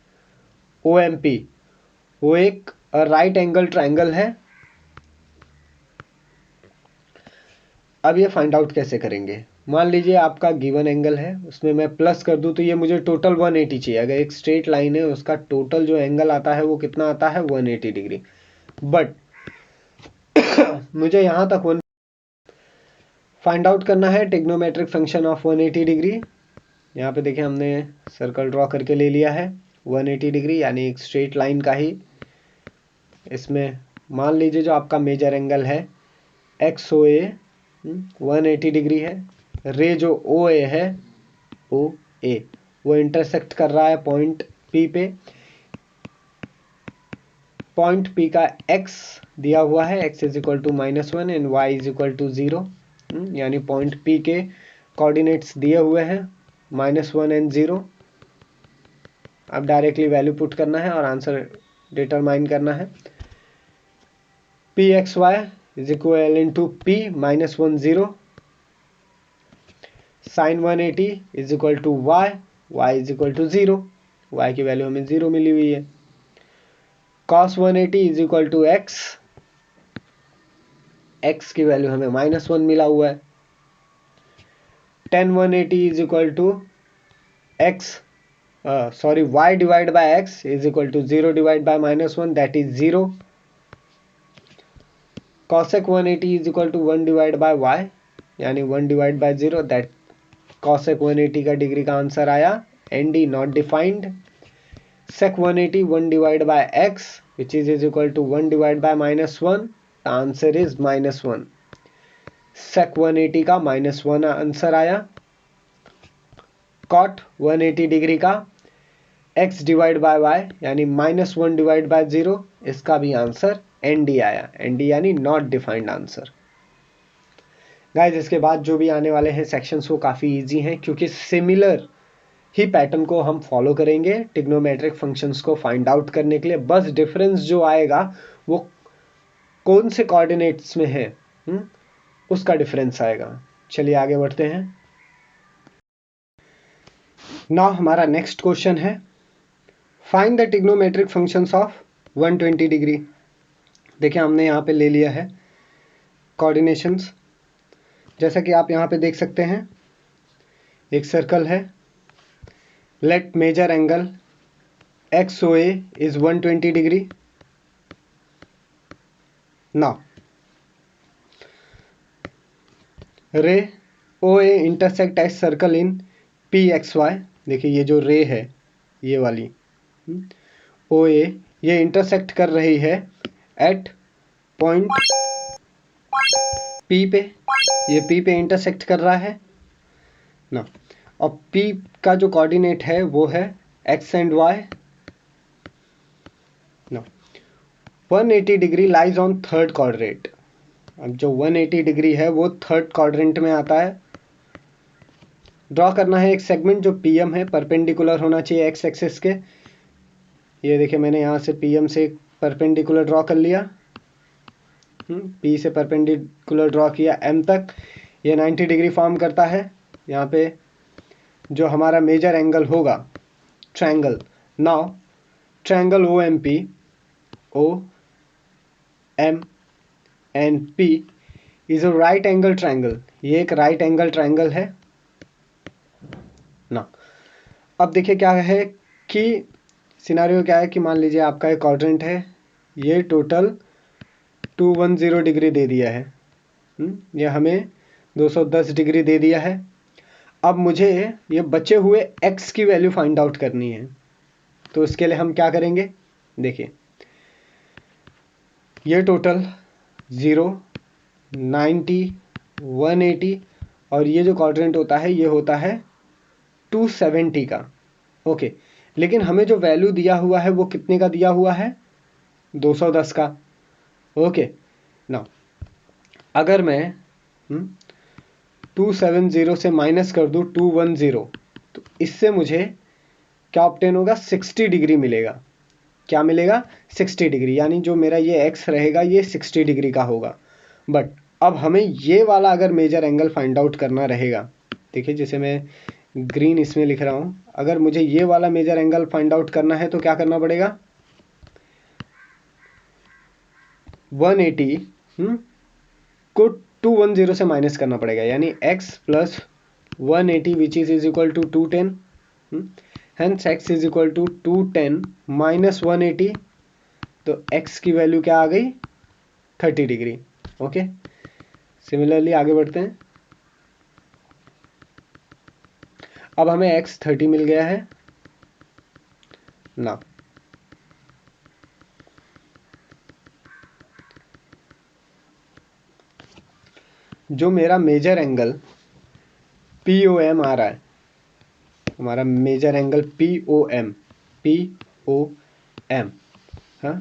ओ एम पी, वो एक राइट एंगल ट्राइंगल है. अब ये फाइंड आउट कैसे करेंगे? मान लीजिए आपका गिवन एंगल है, उसमें मैं प्लस कर दूं तो ये मुझे टोटल 180 चाहिए. अगर एक स्ट्रेट लाइन है उसका टोटल जो एंगल आता है वो कितना आता है? 180 डिग्री. बट मुझे यहां तक फाइंड आउट करना है ट्रिग्नोमेट्रिक फंक्शन ऑफ 180 डिग्री. यहाँ पे देखिए हमने सर्कल ड्रॉ करके ले लिया है 180 डिग्री, यानी एक स्ट्रेट लाइन का ही. इसमें मान लीजिए जो आपका मेजर एंगल है एक्स ओ ए 180 डिग्री है. रे जो ओ ए है ओ ए, वो इंटरसेक्ट कर रहा है पॉइंट पी पे. पॉइंट पी का एक्स दिया हुआ है, x is equal to -1 and y is equal to 0. यानी पॉइंट पी के कोऑर्डिनेट्स दिए हुए हैं -1 एंड 0. अब डायरेक्टली वैल्यू पुट करना है और आंसर डिटरमाइन करना है. P x y is equal in to P -1 0. Sine 180 is equal to y, y is equal to 0. Y की वैल्यू हमें 0 मिली हुई है. Cos 180 is equal to x, x की वैल्यू हमें -1 मिला हुआ है. tan 180 is equal to x y divide by x is equal to 0 divide by -1, that is 0. cosec 180 is equal to 1 divide by y, यानी 1 डिवाइड बाय 0, दैट कॉसेक 180 का degree का answer आया ND not defined. sec 180 1 divided by x which is equal to 1 divided by -1. The answer is -1. sec 180 का -1 answer आया. cot 180 degree का x divide by y यानी -1 divide by 0, इसका भी answer ND आया. ND यानी नॉट डिफाइंड आंसर. गाइज इसके बाद जो भी आने वाले हैं सेक्शंस वो काफ़ी इजी हैं क्योंकि सिमिलर ही पैटर्न को हम फॉलो करेंगे ट्रिग्नोमेट्रिक फंक्शंस को फाइंड आउट करने के लिए. बस डिफरेंस जो आएगा वो कौन से कोऑर्डिनेट्स में है उसका डिफरेंस आएगा. चलिए आगे बढ़ते हैं. नाउ हमारा नेक्स्ट क्वेश्चन है find the trigonometric functions of 120 degree. देखिए हमने यहाँ पे ले लिया है कोऑर्डिनेशंस. जैसा कि आप यहाँ पे देख सकते हैं एक सर्कल है. Let major angle XOA is 120 degree. Now रे OA intersect as circle in PXY. देखिए ये जो रे है ये वाली OA ये इंटरसेक्ट कर रही है एट पॉइंट P पे. ये P पे इंटरसेक्ट कर रहा है ना. और P का जो कोऑर्डिनेट है वो है X and Y. 180 degree lies on third quadrant. अब जो 180 डिग्री है वो थर्ड क्वाड्रेंट में आता है. ड्रॉ करना है एक सेगमेंट जो PM है, परपेंडिकुलर होना चाहिए एक्स एक्सिस के. ये देखिए मैंने यहाँ से PM से परपेंडिकुलर ड्रॉ कर लिया. P से परपेंडिकुलर ड्रॉ किया M तक. ये 90 डिग्री फॉर्म करता है. यहाँ पे जो हमारा मेजर एंगल होगा triangle. Now triangle OMP OM and P is a right angle triangle. ये एक राइट एंगल ट्रायंगल है ना. अब देखिए क्या है कि सिनारियो क्या है कि मान लीजिए आपका एक क्वाड्रेंट है. ये टोटल 210 डिग्री दे दिया है. ये हमें 210 डिग्री दे दिया है. अब मुझे ये बचे हुए x की वैल्यू फाइंड आउट करनी है. तो इसके लिए हम क्या करेंगे देखिए ये टोटल 0 90 180 और ये जो क्वाड्रेंट होता है ये होता है 270 का. ओके लेकिन हमें जो वैल्यू दिया हुआ है वो कितने का दिया हुआ है 210 का. ओके नाउ अगर मैं 270 से माइनस कर दूं 210 तो इससे मुझे क्या ऑब्टेन होगा 60 डिग्री मिलेगा. क्या मिलेगा 60 डिग्री. यानी जो मेरा ये x रहेगा ये 60 डिग्री का होगा. बट अब हमें ये वाला अगर मेजर एंगल फाइंड आउट करना रहेगा. देखिए जैसे मैं ग्रीन इसमें लिख रहा हूँ. अगर मुझे ये वाला मेजर एंगल फाइंड आउट करना है तो क्या करना पड़ेगा 180 को 210 से माइनस करना पड़ेगा. यानी x plus 180 which is equal to 210. Hence x is equal to 210 minus 180. तो x की वैल्यू क्या आ गई 30 डिग्री. ओके सिमिलरली आगे बढ़ते हैं. अब हमें x 30 मिल गया है ना. जो मेरा मेजर एंगल POM आ रहा है हमारा मेजर एंगल POM हाँ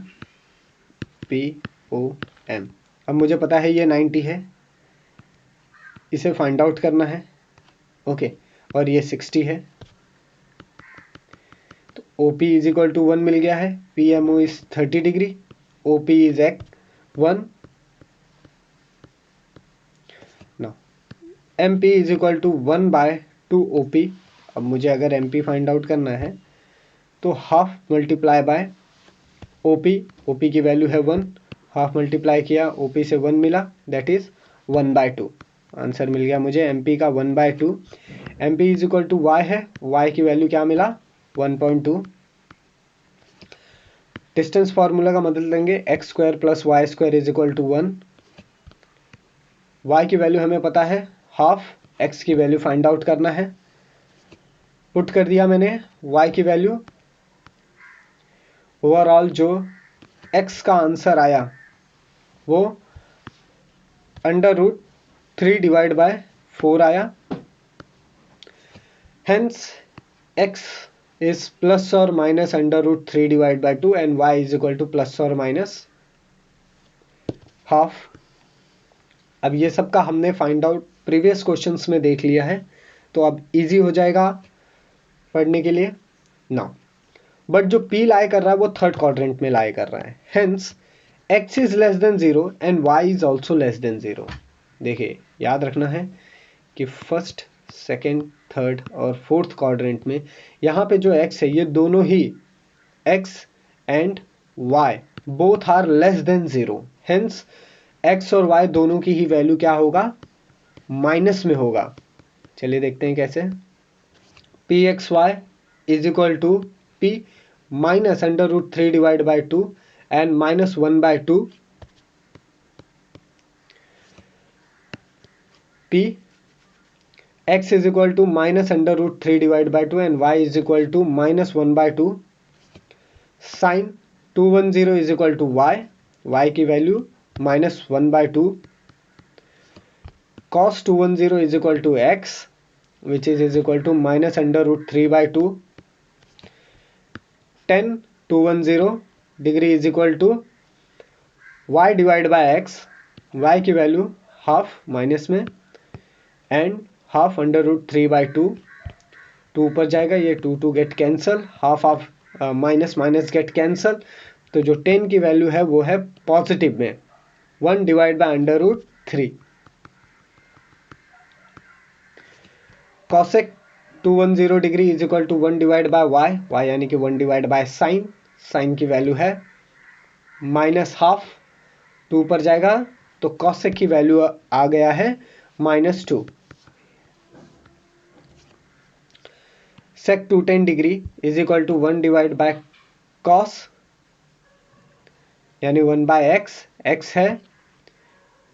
POM. अब मुझे पता है ये 90 है. इसे फाइंड आउट करना है. ओके और ये 60 है. तो OP इज इक्वल टू 1 मिल गया है. PMO is 30 degree. OP is 1. Now MP is equal to 1/2 OP. अब मुझे अगर MP फाइंड आउट करना है तो हाफ मल्टीप्लाई बाय OP की वैल्यू है 1. हाफ मल्टीप्लाई किया OP से 1 मिला दैट इज 1/2. आंसर मिल गया मुझे MP का 1/2. MP is equal to Y है. Y की वैल्यू क्या मिला 1.2. डिस्टेंस फार्मूला का मदद लेंगे x² plus y² is equal to 1. Y की वैल्यू हमें पता है हाफ x की वैल्यू फाइंड आउट करना है। पुट कर दिया मैंने y की वैल्यू। ओवरऑल जो x का आंसर आया वो √3 डिवाइड बाय 4 आया। हेंस x is प्लस और minus √3 divide by 2 and y is equal to plus और माइनस हाफ। अब ये सब का हमने फाइंड आउट प्रीवियस क्वेश्चंस में देख लिया है, तो अब इजी हो जाएगा पढ़ने के लिए नाउ। बट जो p लाई कर रहा है वो थर्ड क्वाड्रेंट में लाई कर रहा है। Hence x is less than 0 and y is also less than 0। देखिए याद रखना है कि फर्स्ट, सेकेंड, थर्ड और फोर्थ क्वाड्रेंट में यहाँ पे जो x है ये दोनों ही x and y both are less than 0। Hence x और y दोनों की ही वैल्यू क्या होगा, माइनस में होगा। चलिए देखते हैं कैसे। pxy is equal to p minus √3 divide by 2 and minus 1 by 2 p x is equal to minus √3 divide by 2 and y is equal to minus 1 by 2 sine 210 is equal to y की value minus 1 by 2 cos 210 is equal to x which is equal to minus √3 by 2 tan 210 degree is equal to y divided by x, y की value half minus में and half √3 by 2, 2 ऊपर जाएगा, ये 2 get cancel, half of minus minus gate cancel, तो जो 10 की value है वो है पॉजिटिव में 1 divide by √3। cosec 210 degree is equal to 1 divide by y यानी कि 1 डिवाइड बाय साइन की वैल्यू है माइनस हाफ, 2 पर जाएगा तो cosec की वैल्यू आ गया है -2। sec 210 degree is equal to 1 divide by cos यानी 1 बाय x है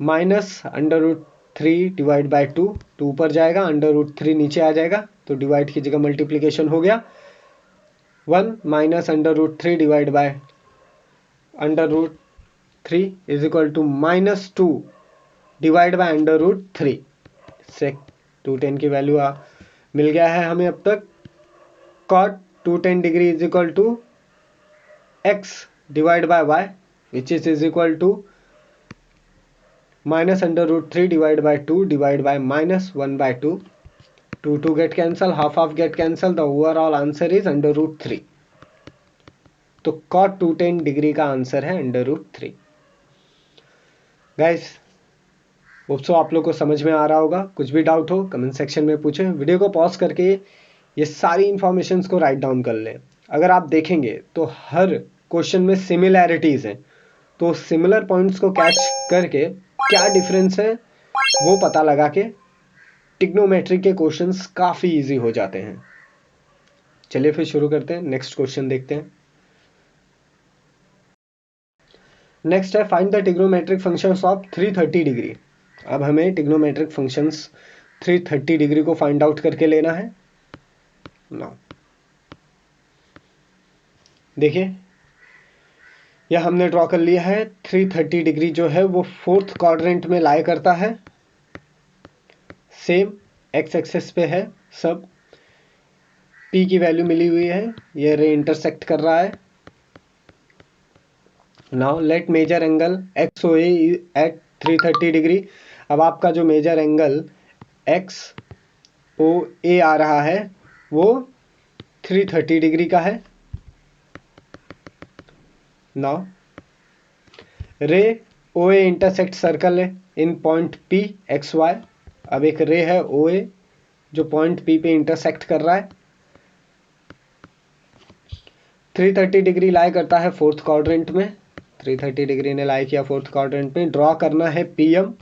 माइनस √3 डिवाइड बाय 2, 2 पर जाएगा, √3 नीचे आ जाएगा तो डिवाइड की जगह मल्टीप्लिकेशन हो गया, 1 minus √3 divide by √3 is equal to -2 divide by √3। Sec 210 की वैल्यू मिल गया है हमें अब तक। cot 210 degree is equal to x divide by y which is equal to minus √3 divided by 2 divided by minus 1 by 2, 2 get cancel, half get cancel, the overall answer is √3। तो cot 210 degree का answer है √3। Guys hope so आप लोग को समझ में आ रहा होगा। कुछ भी डाउट हो कमेंट सेक्शन में पूछें। वीडियो को पॉज करके ये सारी इंफॉर्मेशंस को राइट डाउन कर लें। अगर आप देखेंगे तो हर क्वेश्चन में सिमिलैरिटीज हैं, तो सिमिलर पॉइंट्स को कैच करके क्या डिफरेंस है वो पता लगा के ट्रिग्नोमेट्री के क्वेश्चंस काफी इजी हो जाते हैं। चलिए फिर शुरू करते हैं, नेक्स्ट क्वेश्चन देखते हैं। नेक्स्ट है find the trigonometric functions of 330 degree. अब हमें ट्रिग्नोमेट्रिक फंक्शंस 330 डिग्री को फाइंड आउट करके लेना है। नाउ देखिए यह हमने ड्रॉ कर लिया है। 330 डिग्री जो है वो फोर्थ क्वाड्रेंट में लाई करता है, सेम एक्स एक्सिस पे है सब। P की वैल्यू मिली हुई है, ये रे इंटरसेक्ट कर रहा है। Now let major angle XOA at 330 degree. अब आपका जो मेजर एंगल XOA आ रहा है वो 330 डिग्री का है। नाउ रे OA इंटरसेक्ट सर्कल है इन पॉइंट P XY। अब एक रे है OA जो पॉइंट P पे इंटरसेक्ट कर रहा है। 330 डिग्री लाई करता है फोर्थ क्वाड्रेंट में। 330 डिग्री ने लाई किया फोर्थ क्वाड्रेंट में। ड्रॉ करना है PM,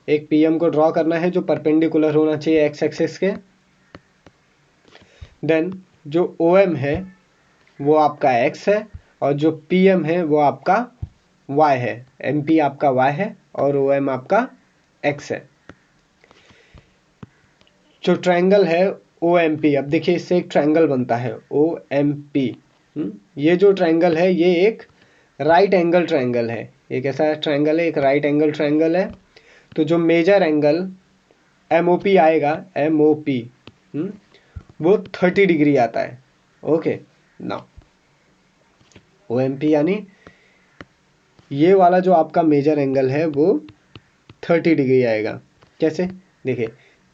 एक PM को ड्रॉ करना है जो परपेंडिकुलर होना चाहिए एक्स एक्सिस के। देन जो OM है वो आपका X है और जो PM है वो आपका Y है। MP आपका Y है और OM आपका X है। जो ट्रायंगल है OMP, अब देखिए इससे एक ट्रायंगल बनता है OMP। ये जो ट्रायंगल है ये एक राइट एंगल ट्रायंगल है। ये कैसा ट्रायंगल है? एक राइट एंगल ट्रायंगल है। तो जो मेजर एंगल MOP आएगा, MOP वो 30 डिग्री आता है। ओके नाउ OMP यानी ये वाला जो आपका मेजर एंगल है वो 30 डिग्री आएगा। कैसे? देखिए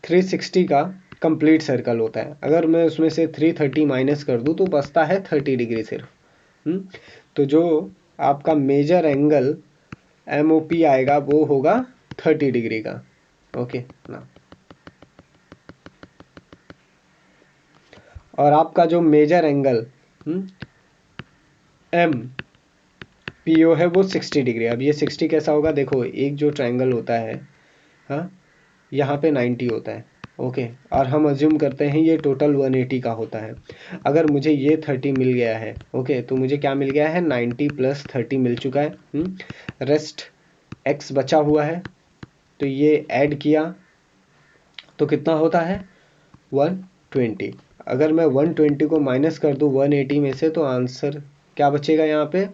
360 का कंप्लीट सर्कल होता है, अगर मैं उसमें से 330 माइनस कर दूं तो बचता है 30 डिग्री सिर्फ। तो जो आपका मेजर एंगल MOP आएगा वो होगा 30 डिग्री का। ओके ना, और आपका जो मेजर एंगल MPO है वो 60 डिग्री। अब ये 60 कैसा होगा? देखो एक जो ट्रायंगल होता है, हाँ, यहाँ पे 90 होता है। ओके, और हम अज्यूम करते हैं ये टोटल 180 का होता है। अगर मुझे ये 30 मिल गया है, ओके, तो मुझे क्या मिल गया है? 90 प्लस 30 मिल चुका है। रेस्ट x बचा हुआ है, तो ये ऐड किया तो कितना होता है? 120। अगर मैं 120 को माइनस कर दूं 180 में से, तो आंसर क्या बचेगा? यहाँ पे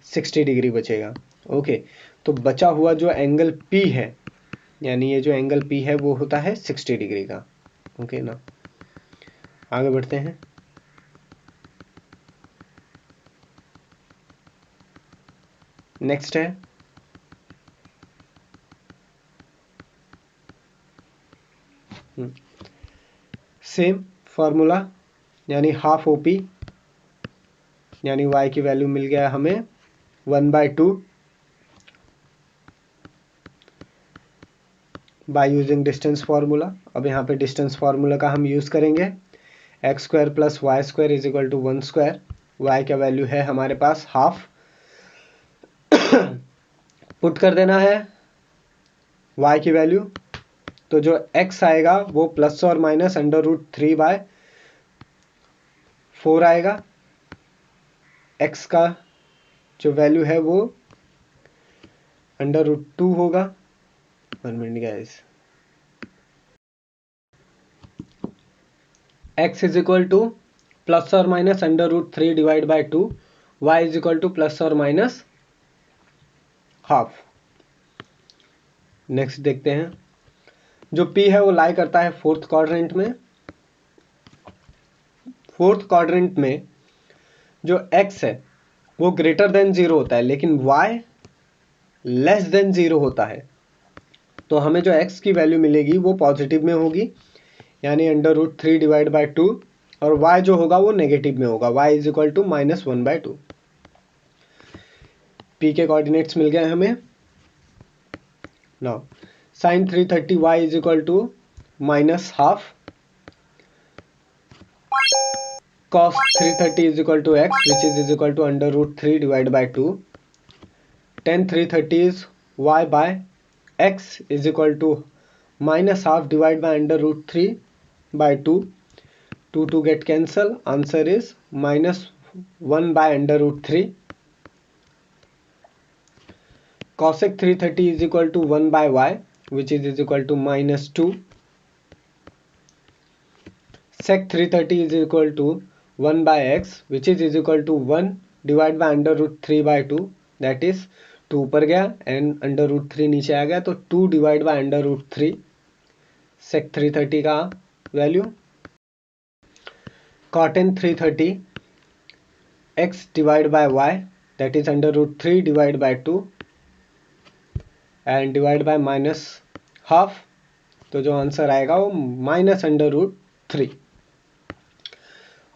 60 डिग्री बचेगा। ओके, तो बचा हुआ जो एंगल P है, यानी ये जो एंगल P है वो होता है 60 डिग्री का। ओके ना, आगे बढ़ते हैं। नेक्स्ट है सेम फार्मूला, यानी हाफ OP, यानी y की वैल्यू मिल गया हमें 1/2 बाय यूजिंग डिस्टेंस फार्मूला। अब यहाँ पे डिस्टेंस फार्मूला का हम यूज़ करेंगे। x² + y² = 1²। y का वैल्यू है हमारे पास हाफ, पुट कर देना है y की वैल्यू। तो जो x आएगा वो ±3/4 आएगा। x का जो वैल्यू है वो √2 होगा। 1 minute guys. x = ±√3/2, y = ±½ next देखते हैं। जो P है वो लाई करता है फोर्थ क्वाड्रेंट में। फोर्थ क्वाड्रेंट में जो x है वो ग्रेटर देन 0 होता है, लेकिन y लेस देन 0 होता है। तो हमें जो x की वैल्यू मिलेगी वो पॉजिटिव में होगी, यानी √3/2, और y जो होगा वो नेगेटिव में होगा, y = -1/2। P के कोऑर्डिनेट्स मिल गए हमें। Now sin 330 y = -½ cos 330 = x, which is √3/2. tan 330 is y by x is equal to -½ divided by √3/2. 2 get cancel. Answer is -1/√3. cosec 330 is equal to 1 by y, which is equal to -2. sec 330 is equal to 1 by x, which is equal to 1 divided by √3/2, that is 2 ऊपर गया and √3 नीचे आ गया, तो 2 divide by √3 sec 330 का value. cotn 330 x divide by y, that is √3 divide by 2 and divide by -½ तो जो answer आएगा वो -√3।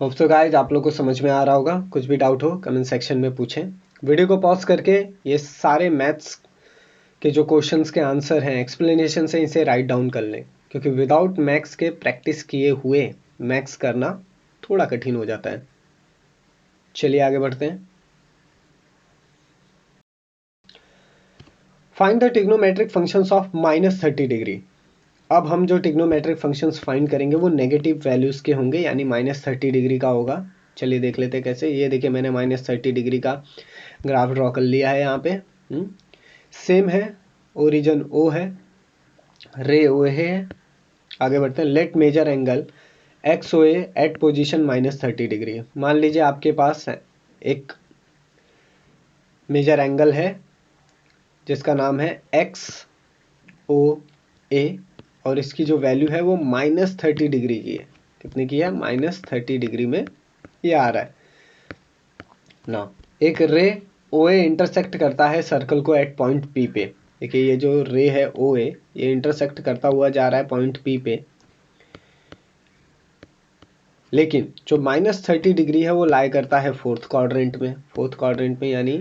होप सो गाइस आप लोग को समझ में आ रहा होगा। कुछ भी डाउट हो कमेंट सेक्शन में पूछें। वीडियो को पॉज करके ये सारे मैथ्स के जो क्वेश्चंस के आंसर हैं, एक्सप्लेनेशन से इसे राइट डाउन कर लें, क्योंकि विदाउट मैथ्स के प्रैक्टिस किए हुए मैथ्स करना थोड़ा कठिन हो जाता है। चलिए आगे बढ़ते हैं। Find the trigonometric functions of -30 degree. अब हम जो ट्रिग्नोमेट्रिक फंक्शंस फाइंड करेंगे वो नेगेटिव वैल्यूज़ के होंगे, यानी -30 डिग्री का होगा। चलिए देख लेते हैं कैसे। ये देखिए मैंने -30 डिग्री का ग्राफ ड्रॉ कर लिया है यहाँ पे। सेम है, ओरिजिन O है, रे O है, आगे बढ़ते हैं। लेट मेजर एंगल एक्स ओ एट पोजिशन -30 डिग्री। मान लीजिए आपके पास एक मेजर एंगल है जिसका नाम है एक्स ओ ए और इसकी जो वैल्यू है वो -30 डिग्री की है। कितने की है? -30 डिग्री में ये आ रहा है ना। एक रे ओ ए इंटरसेक्ट करता है सर्कल को एट पॉइंट पी पे। देखिए ये जो रे है ओ ए ये इंटरसेक्ट करता हुआ जा रहा है पॉइंट पी पे, लेकिन जो -30 डिग्री है वो लाई करता है फोर्थ क्वाड्रेंट में। फोर्थ क्वाड्रेंट में यानी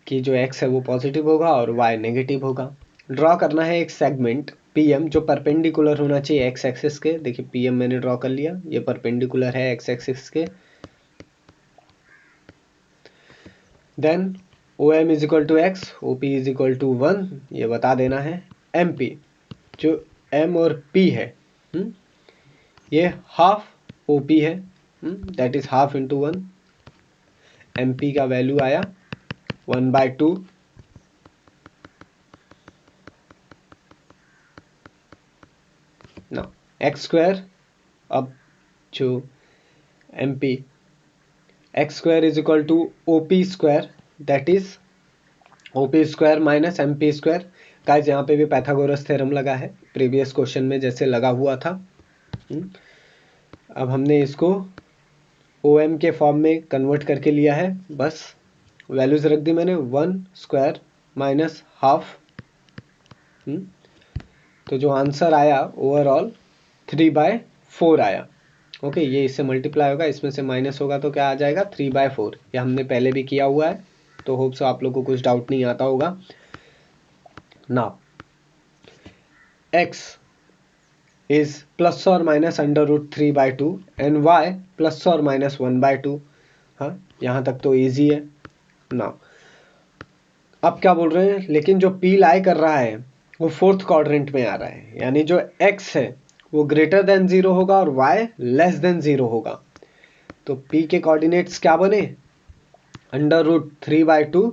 कि जो एक्स है वो पॉजिटिव होगा और वाई नेगेटिव होगा। ड्रॉ करना है एक सेगमेंट पीएम जो परपेंडिकुलर होना चाहिए एक्स एक्सिस के। देखिए पीएम मैंने ड्रॉ कर लिया, ये परपेंडिकुलर है एक्स एक्सिस के। Then O M is equal to x, O P is equal to 1 ये बता देना है। एम पी जो एम और पी है ये हाफ ओ पी है, that is half into 1। M P का वैल्यू आया 1/2 ना एक्स स्क्वायर। अब जो M P x square is equal to O P square, that is O P square minus M P square. Guys यहाँ पे भी Pythagoras theorem लगा है प्रीवियस क्वेश्चन में जैसे लगा हुआ था। अब हमने इसको ओ एम के फॉर्म में कन्वर्ट करके लिया है, बस वैल्यूज रख दी मैंने 1 स्क्वायर माइनस हाफ। तो जो आंसर आया ओवरऑल 3/4 आया। ओके, ये इससे मल्टीप्लाई होगा, इसमें से माइनस होगा तो क्या आ जाएगा 3/4। ये हमने पहले भी किया हुआ है तो होप सो आप लोग को कुछ डाउट नहीं आता होगा। नाउ x is प्लस और माइनस √3/2 एंड y प्लस और माइनस 1/2। हाँ, यहाँ तक तो इजी है। नाउ अब क्या बोल रहे हैं, लेकिन जो p लाई कर रहा है वो फोर्थ क्वाड्रेंट में आ रहा है, यानी जो x है वो ग्रेटर देन 0 होगा और y लेस देन 0 होगा। तो p के कोऑर्डिनेट्स क्या बने? √3/2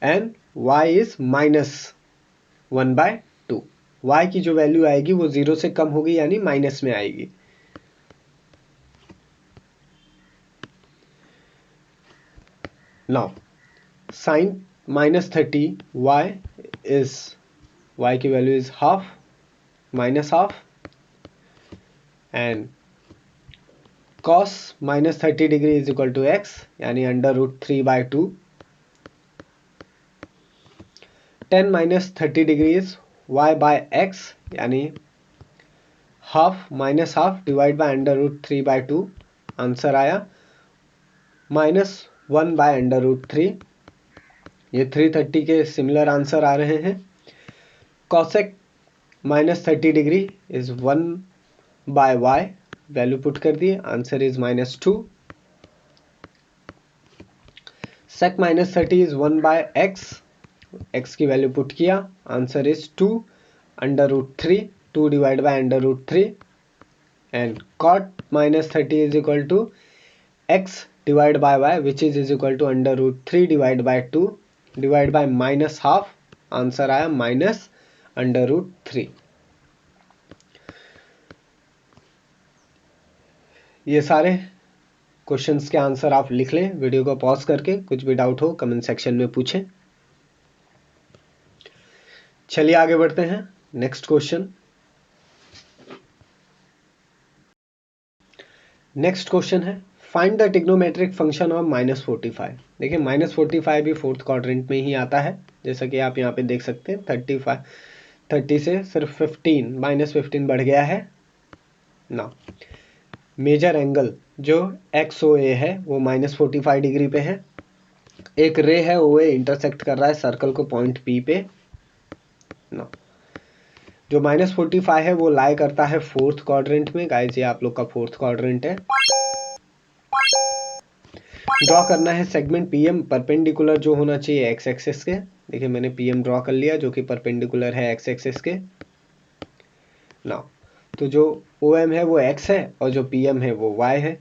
एंड y इज -1/2। y की जो वैल्यू आएगी वो 0 से कम होगी यानी माइनस में आएगी। Now sine -30 y is y की value is half minus half and cos -30 degree is equal to x यानी √3/2। tan -30 degree is y by x यानी half minus half divide by √3/2। Answer आया -1/√3। ये 330 के सिमिलर आंसर आ रहे हैं। cosec -30 degree is 1/y, value put कर दिए, answer is -2। sec -30 is 1/x, x की वैल्यू पुट किया, answer is 2/√3, 2 divide by √3 and cot -30 is equal to x divide by y which is equal to √3 divide by 2 divide by minus half, answer आया -√3। ये सारे questions के answer आप लिख लें video को पॉज करके। कुछ भी डाउट हो कमेंट सेक्शन में पूछें। चलिए आगे बढ़ते हैं। Next question. नेक्स्ट क्वेश्चन है find the trigonometric function of -45। देखिए -45 भी फोर्थ क्वाड्रेंट में ही आता है, जैसा कि आप यहाँ पे देख सकते हैं। 30 से सिर्फ 15 बढ़ गया है ना। मेजर एंगल जो XOA है वो -45 डिग्री पे है। एक रे है OA इंटरसेक्ट कर रहा है सर्कल को पॉइंट P पे ना। जो -45 है वो लाई करता है फोर्थ क्वाड्रेंट में। गाइस ये आप लोग का फोर्थ क्वाड्रेंट है। ड्रॉ करना है सेगमेंट PM परपेंडिकुलर जो होना चाहिए एक्स एक्सिस के। देखिए मैंने PM ड्रॉ कर लिया जो कि परपेंडिकुलर है एक्स एक्सिस के ना। तो जो OM है वो x है और जो PM है वो y है।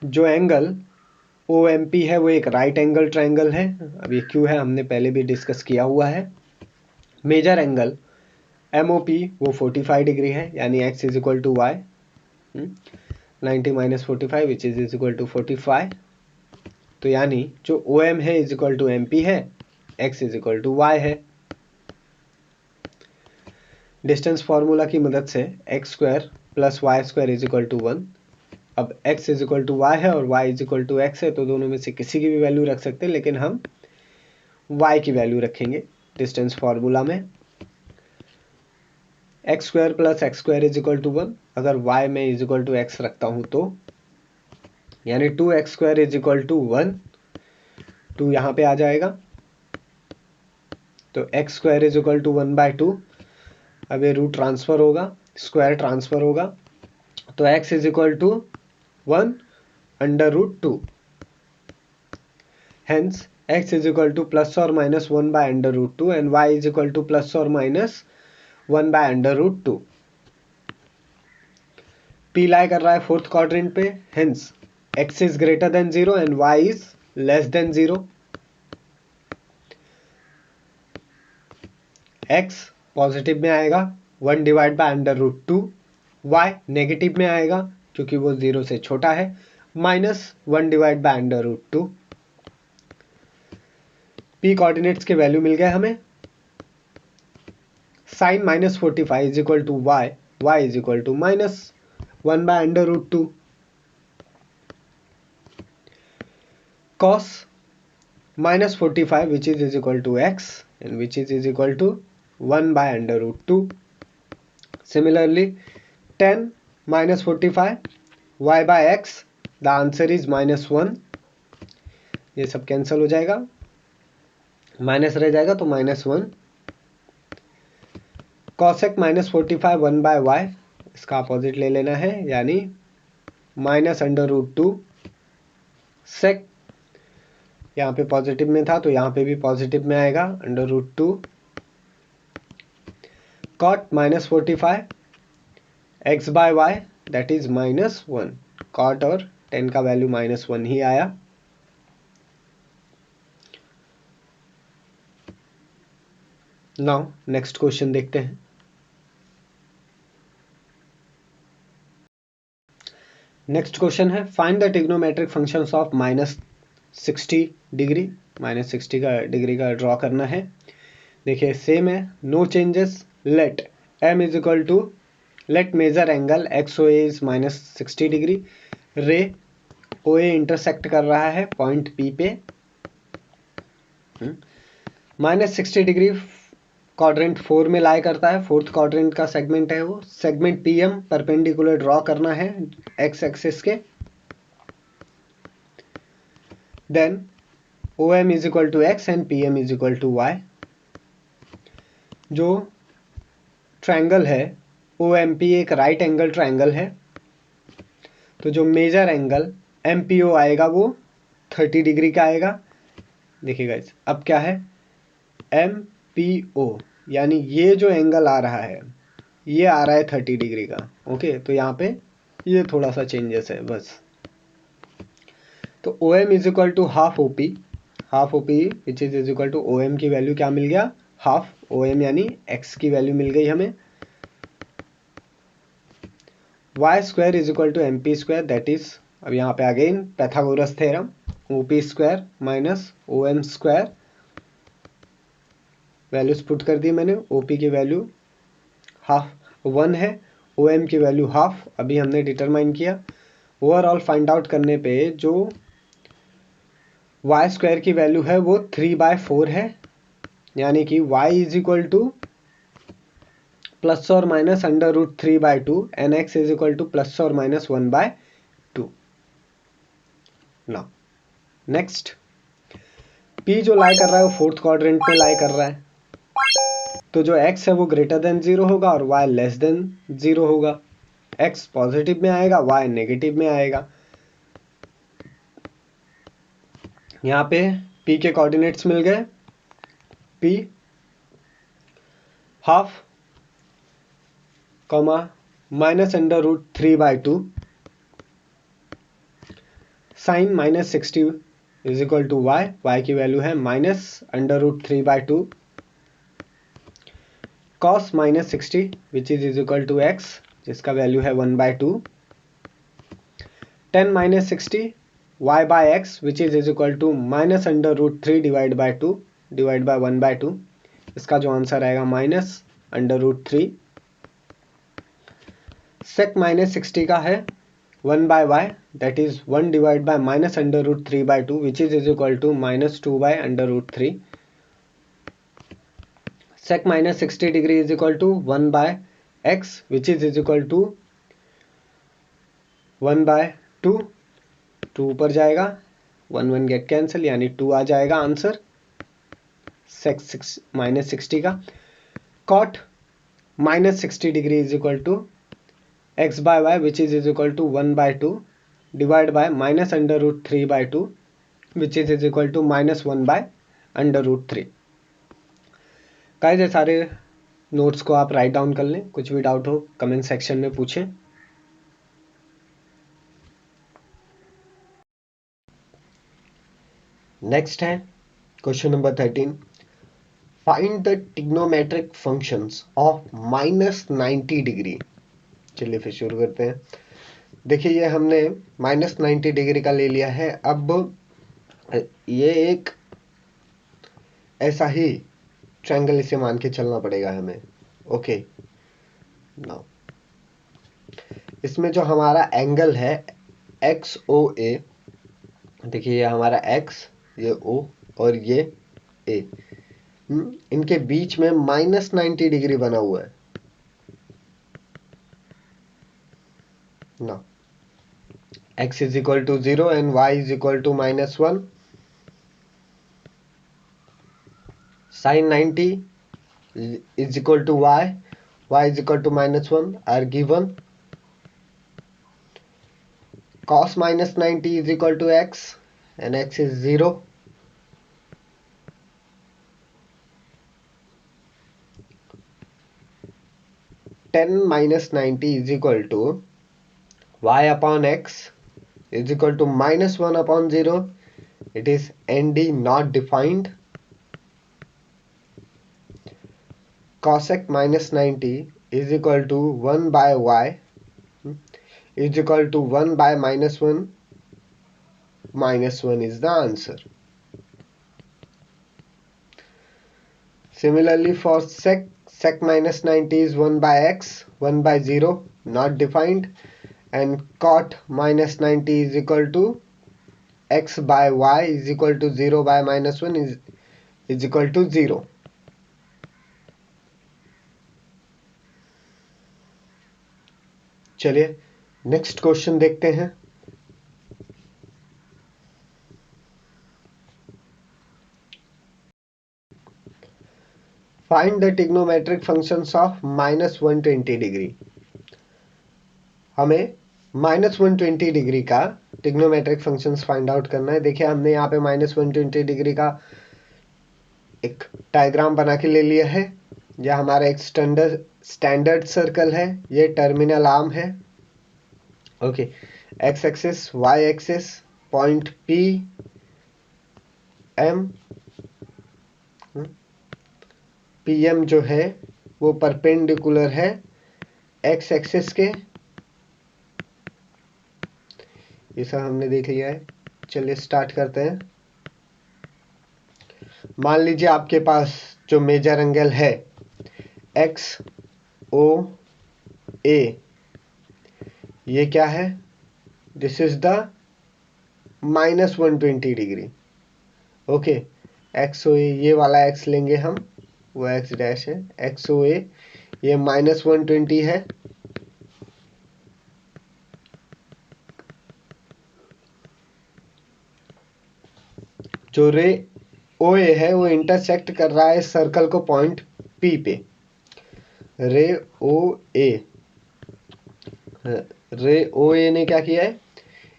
जो एंगल OMP है वो एक राइट एंगल ट्रायंगल है। अब ये क्यों है हमने पहले भी डिस्कस किया हुआ है। मेजर एंगल MOP वो 45 डिग्री है, यानी x is equal to y, 90 माइनस 45 विच इज इक्वल टू 45। तो यानी जो OM है इज इक्वल टू MP है, x is equal to y है। डिस्टेंस फार्मूला की मदद से x square plus y square is equal to 1। अब x is equal to y है और y is equal to x है, तो दोनों में से किसी की भी वैल्यू रख सकते हैं, लेकिन हम y की वैल्यू रखेंगे डिस्टेंस फार्मूला में। X square plus x square is equal to 1। अगर y में इज इक्वल टू एक्स रखता हूं तो यानी 2x square is equal to 1, 2 यहाँ पे आ जाएगा, तो x square is equal to 1/2। अब ये रूट ट्रांसफर होगा, स्क्वायर ट्रांसफर होगा, तो x is equal to 1/√2। Hence x is equal to plus और minus 1/√2 and y is equal to plus और माइनस 1/√2। P लाई कर रहा है फोर्थ क्वाड्रेंट पे, hence x is greater than 0 and y is less than 0। x positive में आएगा 1/√2, y negative में आएगा क्योंकि वो 0 से छोटा है, -1/√2। P कोऑर्डिनेट्स के वैल्यू मिल गए हमें। Sine -45 is equal to y, y is equal to -1/√2। cos -45 which is equal to x and which is equal to 1/√2. Similarly, tan -45 y by x, the answer is -1. ये सब cancel हो जाएगा, minus रह जाएगा तो -1। cosec -45 1/y, इसका opposite ले लेना है, यानी -√2 sec, यहाँ पे पॉजिटिव में था तो यहाँ पे भी पॉजिटिव में आएगा, √2 cot -45 x by y, that is -1। cot और tan का वैल्यू -1 ही आया। नाउ नेक्स्ट क्वेश्चन देखते हैं। नेक्स्ट क्वेश्चन है find the trigonometric functions of -60 degree. -60 का डिग्री का ड्रॉ करना है। देखिए सेम है, no changes. Let m is equal to, let major angle XOA is -60 degree. Ray OA intersect कर रहा है पॉइंट P पे। -60 डिग्री क्वाड्रेंट 4 में लाई करता है, फोर्थ क्वाड्रेंट का सेगमेंट है वो। सेगमेंट PM परपेंडिकुलर ड्रॉ करना है x एक्सिस के। Then OM is equal to x and PM is equal to y। जो ट्रायंगल है OMP एक राइट एंगल ट्रायंगल है, तो जो मेजर एंगल MPO आएगा वो 30 डिग्री का आएगा। देखिए गाइस, अब क्या है MPO, यानी ये जो एंगल आ रहा है ये आ रहा है 30 डिग्री का। ओके, तो यहाँ पे ये थोड़ा सा चेंजेस है बस। तो OM is equal to half OP, half OP which is equal to OM की वैल्यू क्या मिल गया, हाफ OM, यानी x की वैल्यू मिल गई हमें। y square is equal to MP square, that is, अब यहाँ पे again Pythagoras theorem, OP square minus OM square. Values put कर दी मैंने। OP की वैल्यू हाफ 1 है, OM की वैल्यू हाफ, अभी हमने डिटरमाइन किया। ओवरऑल फाइंड आउट करने पे जो y स्क्वायर की वैल्यू है वो 3/4 है, यानी कि y is equal to plus और minus √3/2 and x is equal to plus और माइनस 1/2। नाउ नेक्स्ट, P जो लाई कर रहा है वो फोर्थ क्वाड्रेंट में लाई कर रहा है, तो जो x है वो ग्रेटर देन 0 होगा और y लेस देन 0 होगा। x पॉजिटिव में आएगा, y नेगेटिव में आएगा। यहाँ पे P के कोऑर्डिनेट्स मिल गए। P half comma -√3/2 sine -60 is equal to y, y की वैल्यू है -√3/2। cos minus 60 which is equal to x, जिसका वैल्यू है 1/2, tan minus 60 y by x which is equal to minus under root 3 divide by 2 divide by 1/2, इसका जो answer आएगा minus under root 3। sec minus 60 का है 1 by y, that is 1 divide by minus under root 3/2 which is equal to minus 2 by under root 3। sec minus 60 degree is equal to 1 by x which is equal to 1/2, 2 ऊपर जाएगा, 1 1 get cancel, यानी 2 आ जाएगा answer sec minus 60 का। cot minus 60 degree is equal to x by y which is equal to 1/2 divide by minus under root 3/2 which is equal to minus 1 by under root 3। Guys, ये सारे notes को आप right down कर लें, कुछ भी doubt हो comment section में पूछें। नेक्स्ट है question number 13, find the trigonometric functions of minus 90 degree. चलिए फिर शुरू करते हैं। देखिए, ये हमने माइनस 90 डिग्री का ले लिया है। अब ये एक ऐसा ही ट्रायंगल इसे मान के चलना पड़ेगा हमें। ओके, नाउ इसमें जो हमारा एंगल है एक्स ओ ए, देखिए ये हमारा एक्स, ये ओ और ये ए, इनके बीच में माइनस 90 डिग्री बना हुआ है ना। x is equal to 0 and y is equal to -1, sin 90 is equal to y is equal to -1 are given, cos minus 90 is equal to x and x is 0, tan minus 90 is equal to y upon x is equal to -1 upon 0, it is nd not defined, cosec minus 90 is equal to 1 by y is equal to 1 by -1, -1 is the answer. Similarly for sec minus 90 is 1 by x, 1 by 0 not defined, and cot minus 90 is equal to x by y is equal to 0 by -1 is equal to 0. चलिए next question देखते हैं। Find the trigonometric functions of -120 degree. हमें -120 degree का trigonometric functions find out करना है। देखिए, हमने यहाँ पे -120 डिग्री का एक डायग्राम बना के ले लिया है। यह हमारा एक स्टैंडर्ड सर्कल है, ये टर्मिनल आर्म है। Okay, x axis, y axis, point P M, P M जो है वो परपेंडिकुलर है एक्स एक्सिस के। ये सब हमने देख लिया है। चलिए स्टार्ट करते हैं। मान लीजिए आपके पास जो मेजर एंगल है एक्स ओ ए, ये क्या है? This is the -120 degree. Okay, x O A, ये वाला एक्स लेंगे हम, वो एक्स डैश है। एक्स ओ ए ये -120 है। जो रे ओ ए है वो इंटरसेक्ट कर रहा है सर्कल को पॉइंट पी पे। रे ओ ए ने क्या किया है?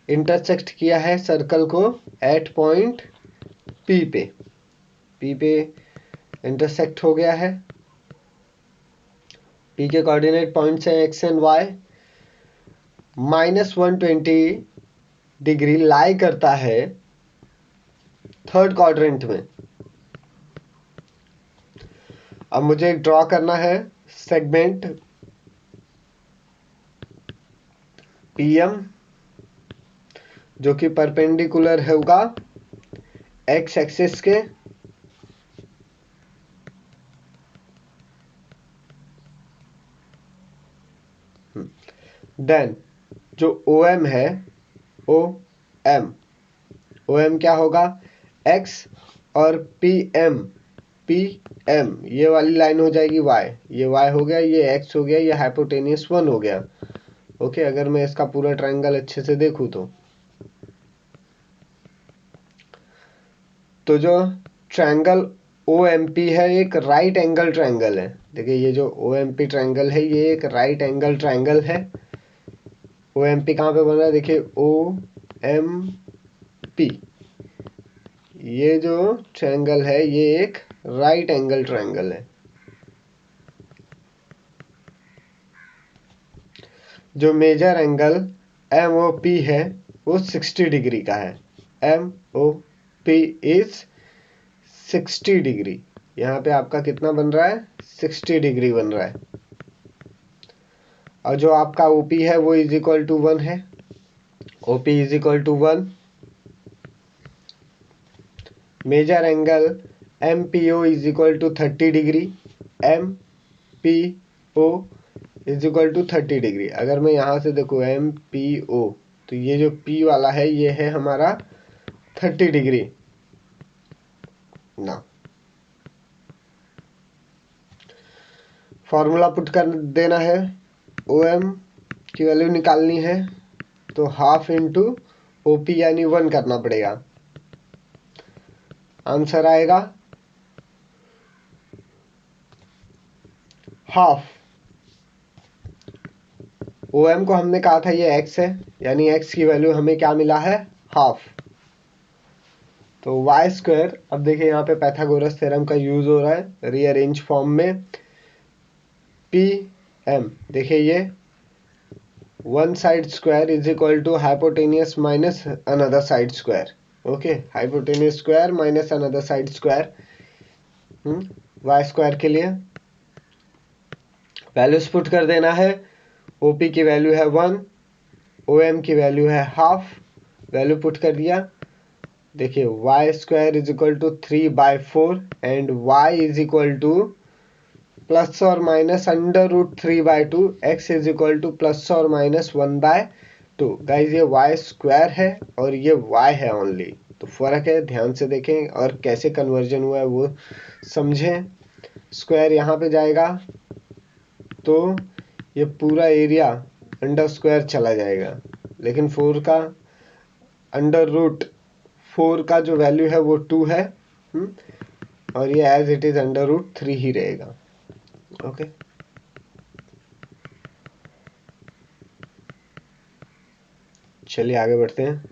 इंटरसेक्ट किया है सर्कल को एट पॉइंट पी पे। पी पे इंटरसेक्ट हो गया है। पी के कोऑर्डिनेट पॉइंट्स हैं एक्स एंड वाई। -120 डिग्री लाई करता है थर्ड क्वाड्रेंट में। अब मुझे ड्रॉ करना है सेगमेंट PM जो कि परपेंडिकुलर होगा एक्स एक्सिस के देन जो OM है OM क्या होगा x और PM ये वाली लाइन हो जाएगी y, ये y हो गया, ये x हो गया, ये हाइपोटेनियस 1 हो गया। ओके, अगर मैं इसका पूरा ट्रायंगल अच्छे से देखूं तो जो ट्रायंगल OMP है एक राइट एंगल ट्रायंगल है। देखिए ये जो OMP ट्रायंगल है ये एक राइट एंगल ट्रायंगल है। OMP कहाँ पे बन रहा है, देखिए OMP ये जो ट्रायंगल है ये एक राइट एंगल ट्रायंगल है। जो मेजर एंगल MOP है वो 60 डिग्री का है। MOP is 60 degree. यहाँ पे आपका कितना बन रहा है, 60 डिग्री बन रहा है। और जो आपका OP है वो इज इक्वल टू 1 है। OP is equal to 1। Measure angle MPO is equal to 30 degree. MPO is equal to 30 degree. अगर मैं यहाँ से देखूँ MPO तो ये जो P वाला है ये है हमारा 30 डिग्री ना। फॉर्मूला पुट कर देना है, OM की वैल्यू निकालनी है तो हाफ इंटू OP यानी 1 करना पड़ेगा। आंसर आएगा हाफ। OM को हमने कहा था ये x है, यानी x की वैल्यू हमें क्या मिला है, हाफ। तो y स्क्वायर, अब देखिए यहाँ पे पाइथागोरस थ्योरम का यूज हो रहा है रीअरेंज फॉर्म में। PM देखिए ये one side square is equal to hypotenuse minus another side square. Okay, hypotenuse square minus another side square. y square के लिए वैल्यूज पुट कर देना है। OP की वैल्यू है 1, OM की वैल्यू है हाफ। वैल्यू पुट कर दिया। देखिए y square is equal to 3/4 and y is equal to plus और minus √3/2, x is equal to plus और माइनस 1/2। गाइज ये y स्क्वायर है और ये y है ओनली, तो फर्क है, ध्यान से देखें और कैसे कन्वर्जन हुआ है वो समझें। स्क्वायर यहाँ पे जाएगा तो ये पूरा एरिया अंडर स्क्वायर चला जाएगा, लेकिन 4 का √4 का जो वैल्यू है वो 2 है। और ये एज इट इज √3 ही रहेगा। ओके, चलिए आगे बढ़ते हैं।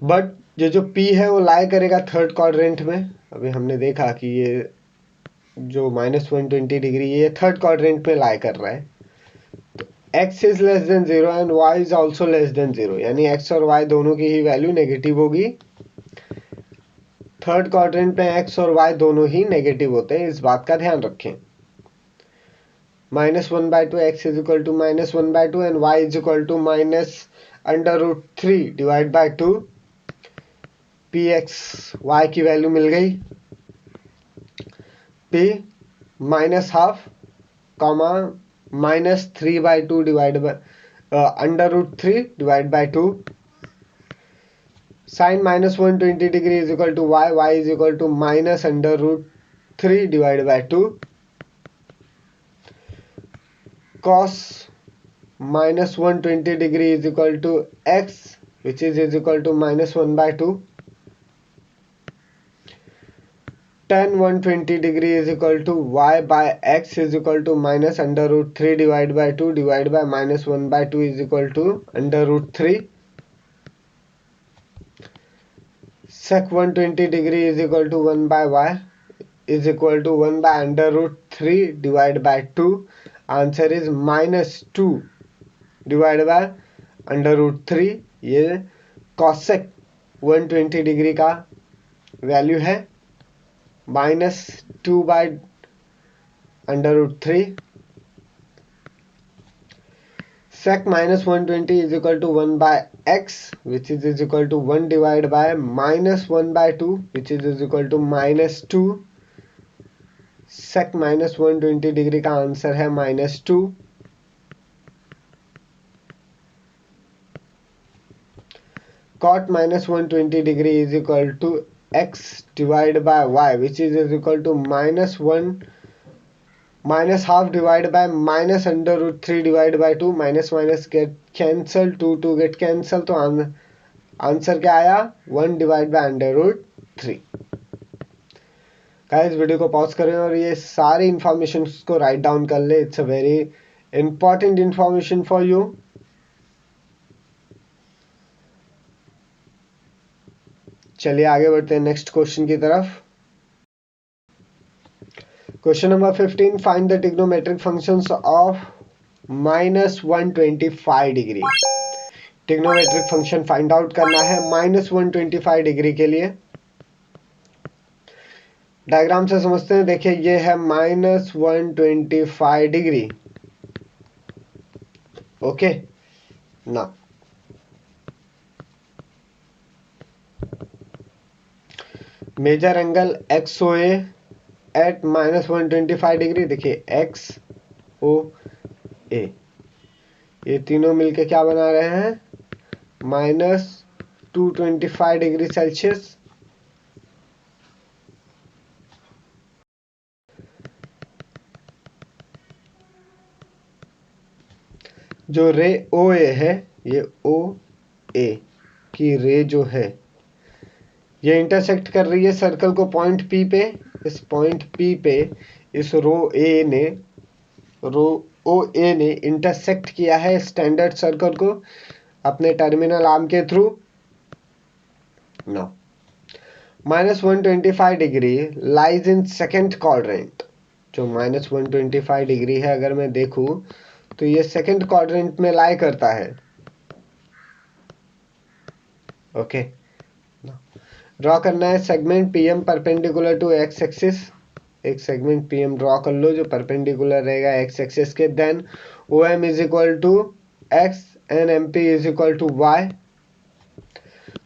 बट ये जो P है वो लाई करेगा थर्ड क्वाड्रेंट में। अभी हमने देखा कि ये जो -120 डिग्री ये थर्ड क्वाड्रेंट में लाई कर रहा है। तो x is less than 0 and y is also less than 0, यानी x और y दोनों की ही वैल्यू नेगेटिव होगी। थर्ड क्वाड्रेंट में x और y दोनों ही नेगेटिव होते हैं, इस बात का ध्यान रखें। -1/2 x is equal to -1/2 and y is equal to -√3 divide by 2। px y की वैल्यू मिल गई, p -12 comma -3/2 divide by √3 divide by 2। Sine -120 degree is equal to y is equal to -√3 divide by 2। cos -120 degree is equal to x, which is equal to -1/2. tan 120 degree is equal to y by x is equal to -√3 divided by 2 divided by -1/2 is equal to √3. sec 120 degree is equal to 1 by y is equal to 1 by √3 divided by 2. Answer is -2 divide by √3। ये cosec 120 degree का value है। -2/√3. sec -120 is equal to 1/x, which is equal to 1 divided by -1/2, which is equal to -2. sec -120 degree का answer है -2. cot -120 degree is equal to x divided by y, which is equal to -1 -half divided by -√3 divided by 2. minus get cancel, 2 get cancel, तो answer क्या आया 1 divide by √3. Guys video को pause करें और ये सारी इंफॉर्मेशन को राइट डाउन कर ले. It's a very important information for you. चलिए आगे बढ़ते हैं नेक्स्ट क्वेश्चन की तरफ. Question number 15. Find the trigonometric functions of -125 degree. Trigonometric function find out करना है -125 डिग्री के लिए. डायग्राम से समझते हैं. देखिए ये है -125 डिग्री. ओके ना, measure angle XOA at -125 degree. देखिए XOA ये तीनों मिलके क्या बना रहे हैं -225 डिग्री सेल्सियस. जो रे OA है, ये OA की रे जो है ये इंटरसेक्ट कर रही है सर्कल को पॉइंट P पे. इस पॉइंट P पे इस रो OA ने इंटरसेक्ट किया है स्टैंडर्ड सर्कल को अपने टर्मिनल आर्म के through. Now -125 degree lies in second quadrant. जो -125 डिग्री है अगर मैं देखूं तो ये सेकेंड क्वाड्रेंट में लाई करता है. ओके ड्रॉ करना है segment PM perpendicular to x axis. एक सेगमेंट PM ड्रॉ कर लो जो परपेंडिकुलर रहेगा x एक्सिस के. Then OM is equal to x and MP is equal to y.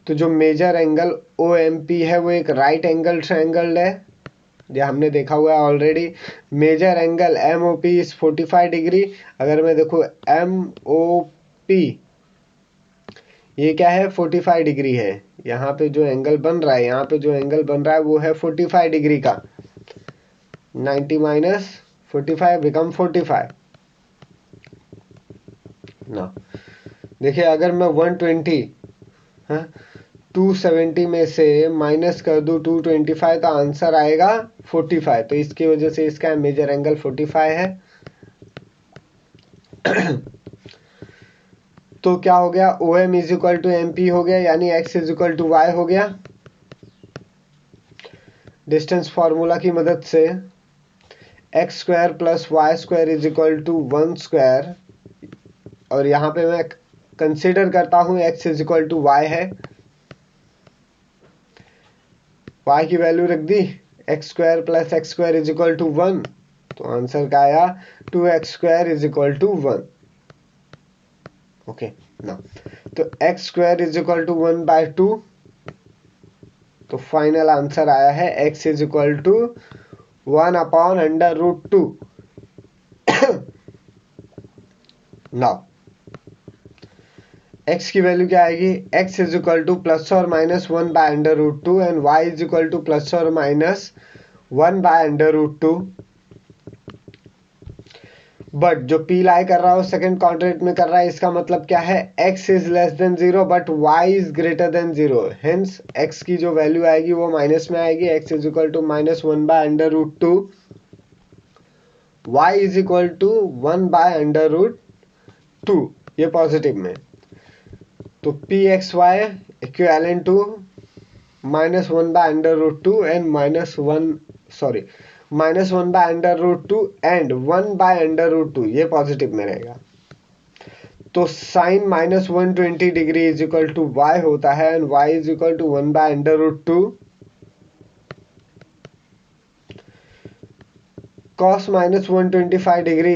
तो जो मेजर एंगल OMP है वो एक राइट एंगल ट्रायंगल है, जो हमने देखा हुआ है already. Measure angle MOP is 45 degree. अगर मैं देखूँ MOP ये क्या है 45 डिग्री है. यहाँ पे जो एंगल बन रहा है, यहाँ पे जो एंगल बन रहा है वो है 45 डिग्री का. 90 माइनस 45 बिकम 45. ना देखिए अगर मैं 120 270 में से माइनस कर दूं 225 तो आंसर आएगा 45. तो इसकी वजह से इसका मेजर एंगल 45 है. तो क्या हो गया OM is equal to MP हो गया, यानी x is equal to y हो गया. डिस्टेंस फार्मूला की मदद से x² plus y² is equal to 1 square. और यहाँ पे मैं कंसीडर करता हूँ x is equal to y है. y की वैल्यू रख दी x² plus x² is equal to 1. तो आंसर का आया 2x² is equal to 1. Okay ना, तो x² इज इक्वल टू 1/2. तो फाइनल आंसर आया है x is equal to 1/√2. Now x की वैल्यू क्या आएगी x is equal to plus और minus 1/√2 and y is equal to plus और माइनस 1/√2. बट जो P लाई कर रहा है सेकंड क्वाड्रेंट में कर रहा है, इसका मतलब क्या है x is less than 0 but y is greater than 0. Hence x की जो वैल्यू आएगी वो माइनस में आएगी. x is equal to -1/√2, y is equal to 1/√2, ये पॉजिटिव में. तो PXY equivalent to -1/√2 and -1/√2 and 1/√2, ये पॉजिटिव में रहेगा. तो sine -120 degree is equal to y होता है and y is equal to 1/√2. cos minus 125 degree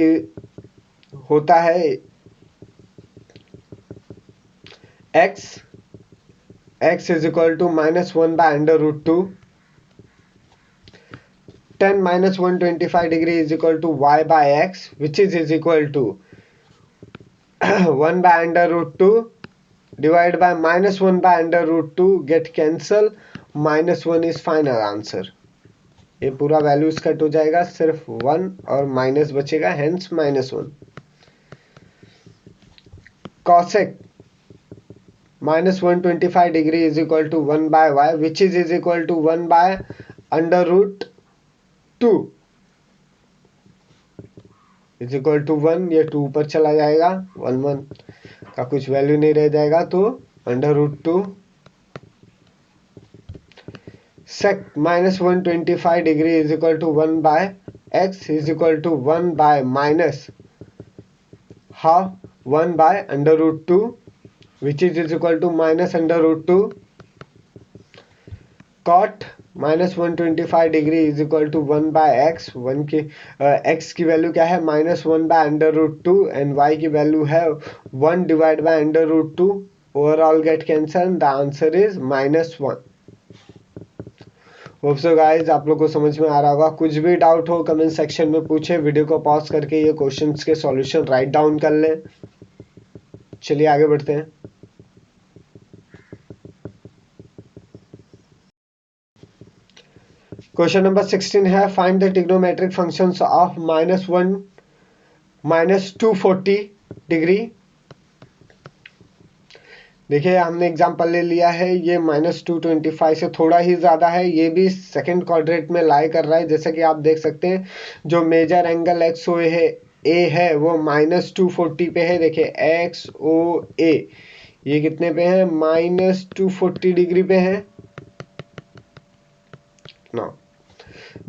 होता है x is equal to -1 by under root 2. tan minus 125 degree is equal to y by x, which is equal to 1 by under root 2 divided by -1 by under root 2 get cancel. -1 is final answer. ये पूरा values cut हो जाएगा, सिर्फ 1 और minus बचेगा, hence -1. cosec -125 degree is equal to 1 by y, which is equal to 1 by under root 2 is equal to 1. ये 2 पर चला जाएगा, 1 का कुछ वैल्यू नहीं रह जाएगा, तो under root 2 sec -125 degree is equal to 1 by x is equal to 1 by minus half 1 by under root 2 which is equal to minus under root 2. cot -125 degree is equal to 1 by x. x की value क्या है, -1 by under root 2 and y की value है 1 divide by under root 2. Overall get cancel. The answer is -1. Hope so guys आप लोग को समझ में आ रहा होगा. कुछ भी डाउट हो कमेंट सेक्शन में पूछे. वीडियो को पॉज करके ये क्वेश्चंस के सॉल्यूशन राइट डाउन कर लें. चलिए आगे बढ़ते हैं. क्वेश्चन नंबर 16 है, find the trigonometric functions of -1 -240 degree. देखिए हमने एग्जांपल ले लिया है, ये -225 से थोड़ा ही ज़्यादा है. ये भी सेकंड क्वाड्रेंट में लाई कर रहा है. जैसा कि आप देख सकते हैं जो मेजर एंगल एक्स ओ ए है वो -240 पे है. देखिए एक्स ओ ए ये कितने पे है, -240 डिग्री पे है ना.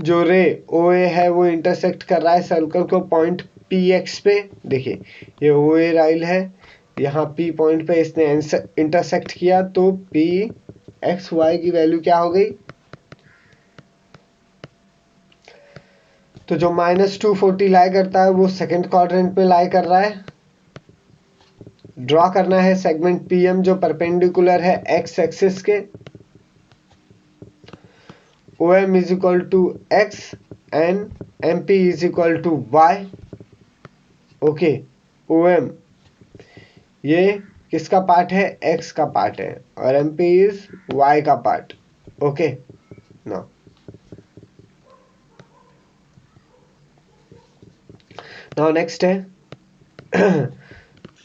जो रे ओ ए है वो इंटरसेक्ट कर रहा है सर्कल को पॉइंट पी एक्स पे. देखिए ये ओ ए राइल है, यहाँ पी पॉइंट पे इसने इंटरसेक्ट किया, तो पी एक्स वाई की वैल्यू क्या हो गई. तो जो -240 लाई करता है वो सेकंड क्वाड्रेंट में लाई कर रहा है. ड्रॉ करना है सेगमेंट पी एम जो परपेंडिकुलर है एक्स एक्सिस के. OM is equal to x and MP is equal to y. Okay OM ये किसका पार्ट है, x का पार्ट है, और MP is y का पार्ट. ओके नाउ नेक्स्ट है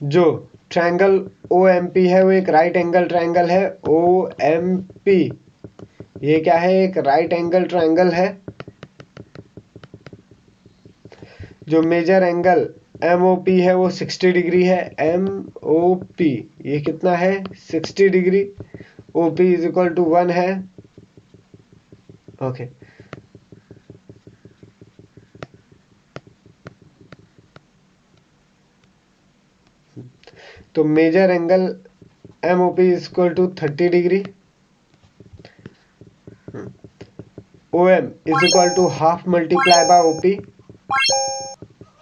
जो ट्रायंगल OMP है वो एक राइट एंगल ट्रायंगल है. OMP ये क्या है, एक राइट एंगल ट्रायंगल है. जो मेजर एंगल MOP है वो 60 डिग्री है. MOP ये कितना है, 60 degree. OP is equal to 1 है. ओके तो major angle MOP is equal to 30 degree. OM is equal to half multiplied by OP.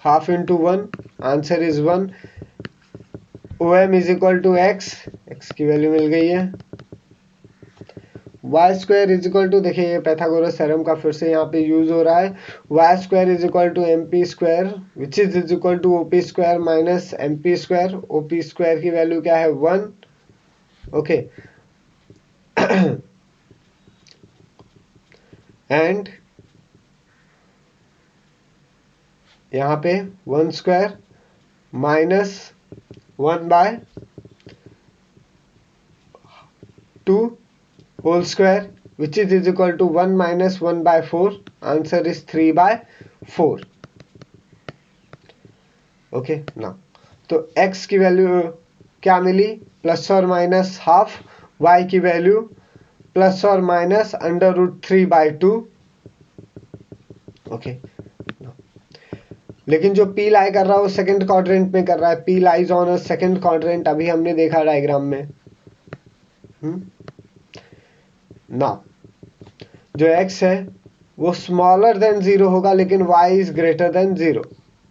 Half into 1. Answer is 1. OM is equal to x. x की value मिल गई है. y square is equal to, देखिए ये Pythagoras theorem का फिर से यहाँ पे यूज हो रहा है. y square is equal to MP square which is equal to OP square minus MP square. OP square की वैल्यू क्या है, 1. ओके एंड यहाँ पे 1 square minus 1 by 2 whole square which is equal to 1 minus 1 by 4. Answer is 3 by 4. Okay ना, तो x की value क्या मिली, प्लस और माइनस हाफ. y की वैल्यू प्लस और minus under root 3 by 2. Okay लेकिन जो P लाई कर रहा है वो सेकंड क्वाड्रेंट में कर रहा है. P lies on a second quadrant, अभी हमने देखा डायग्राम में. ना जो x है वो स्मॉलर देन 0 होगा, लेकिन y is greater than 0।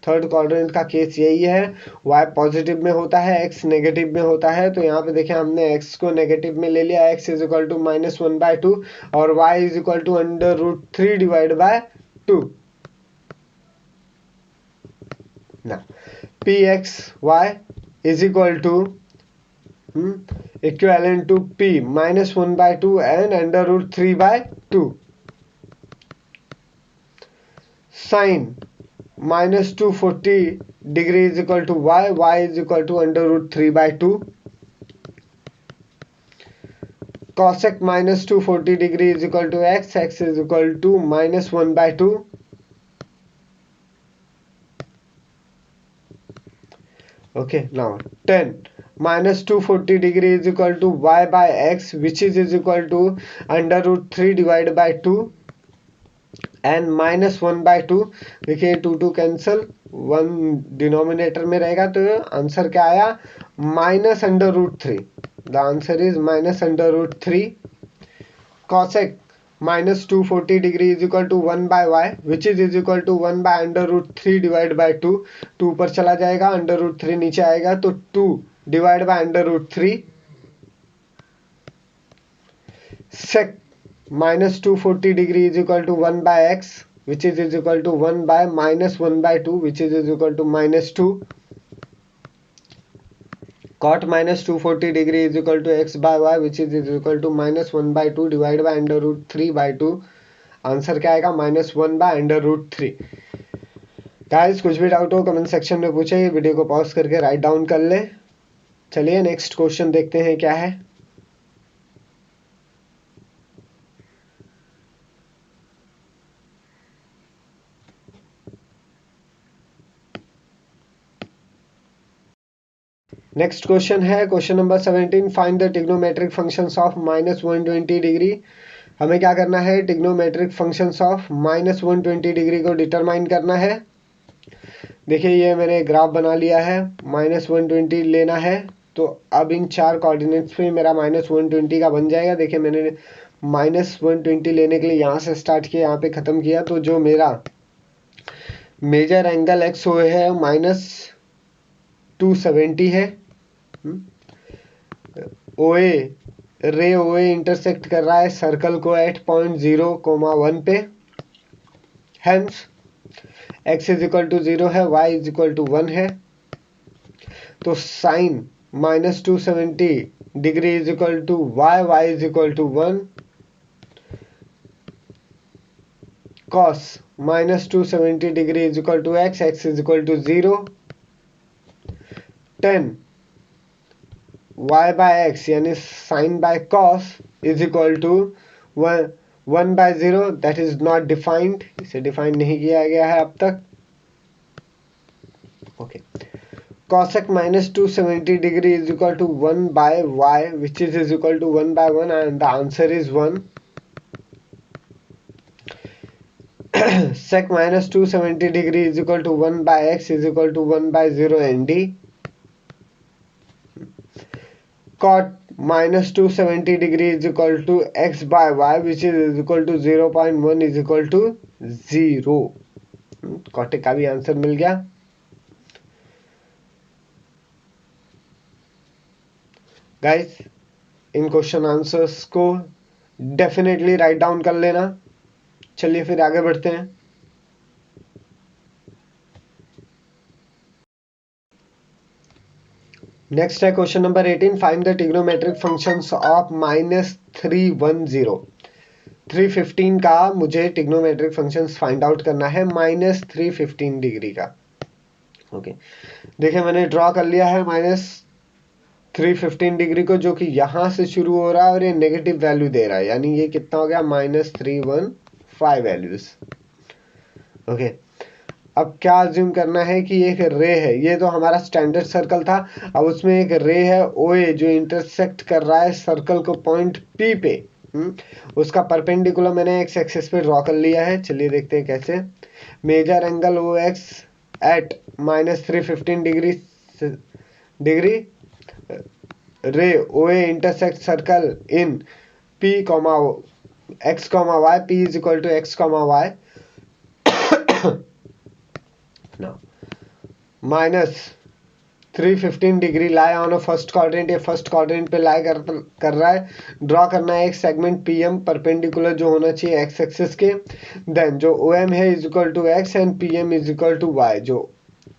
Third quadrant का केस यही है, y पॉजिटिव में होता है, x नेगेटिव में होता है। तो यहाँ पे देखें हमने x को नेगेटिव में ले लिया, x इज इक्वल टू -1/2 और y is equal to √3 divide by 2 ना। pxy is equal to equivalent to p -1/2 and √3/2 sin -240 degree is equal to y is equal to √3/2 cosec -240 degree is equal to x is equal to -1/2 okay. Now tan -240 degree is equal to y by x, which is equal to √3 divided by 2 and -1/2। देखिए 2 cancel, 1 denominator में रहेगा, तो answer क्या आया -√3। The answer is -√3 cosec -240 degree is equal to 1 by y, which is equal to 1 by √3 divided by 2। 2 ऊपर चला जाएगा, √3 नीचे आएगा, तो 2 divide by √3 sec -240 degree is equal to 1 by x, which is equal to 1 by -1/2, which is equal to -2 cot -240 degree is equal to x by y, which is equal to -1/2 divided by √3/2। Answer क्या आएगा -1/√3। Guys कुछ भी doubt हो comment section में पूछे, video को pause करके right down कर ले। चलिए नेक्स्ट क्वेश्चन देखते हैं क्या है। नेक्स्ट क्वेश्चन है question number 17, find the trigonometric functions of -120 degree. हमें क्या करना है, ट्रिग्नोमेट्रिक फंक्शंस ऑफ -120 डिग्री को डिटरमाइन करना है। देखिए ये मैंने ग्राफ बना लिया है, -120 लेना है, तो अब इन 4 कोऑर्डिनेट्स पे मेरा -120 का बन जाएगा। देखिए मैंने -120 लेने के लिए यहाँ से स्टार्ट किया, यहाँ पे ख़त्म किया, तो जो मेरा मेजर एंगल एक्स ओ है -270 है। ओए रे ओए इंटरसेक्ट कर रहा है सर्कल को एट पॉइंट 0,1 पे, hence x is equal to 0 है, y इज इक्वल टू 1 है। तो sine -270 degree is equal to y is equal to 1 cos -270 degree is equal to x is equal to 0 tan y by x यानी sine by cos is equal to 1/0, that is not defined, इसे define नहीं किया गया है अब तक। Okay, cosec -270 degree is equal to 1 bye y, which is equal to 1/1 and the answer is 1। sec -270 degree is equal to 1 by x is equal to 1/0 nd। cot -270 degree is equal to x by y, which is equal to 0.1 is equal to 0। कॉटेक का भी answer मिल गया। Guys in question answers को definitely right down कर लेना। चलिए फिर आगे बढ़ते हैं। नेक्स्ट है question number 18, find the trigonometric functions of -310। 315 का मुझे ट्रिग्नोमेट्रिक फंक्शंस फाइंड आउट करना है -315 डिग्री का। ओके, देखिए मैंने ड्रॉ कर लिया है -315 डिग्री को, जो कि यहाँ से शुरू हो रहा है और ये नेगेटिव वैल्यू दे रहा है, यानी ये कितना हो गया -315 वैल्यूज। ओके, अब क्या अज्यूम करना है कि एक रे है, ये तो हमारा स्टैंडर्ड सर्कल था, अब उसमें एक रे है ओए जो इंटरसेक्ट कर रहा है सर्कल को पॉइंट पी पे। उसका परपेंडिकुलर मैंने एक्स एक्सिस पे ड्रॉ कर लिया है। चलिए देखते हैं कैसे। Measure angle O X at -315 degree ray O A intersect circle in P, x comma y, P is equal to x comma y minus 315 degree lie on a first quadrant, ये first quadrant पे lie कर रहा है। Draw करना है एक segment P M perpendicular जो होना चाहिए एक्स एक्सिस के। देन जो ओ एम है is equal to x and P M is equal to Y. जो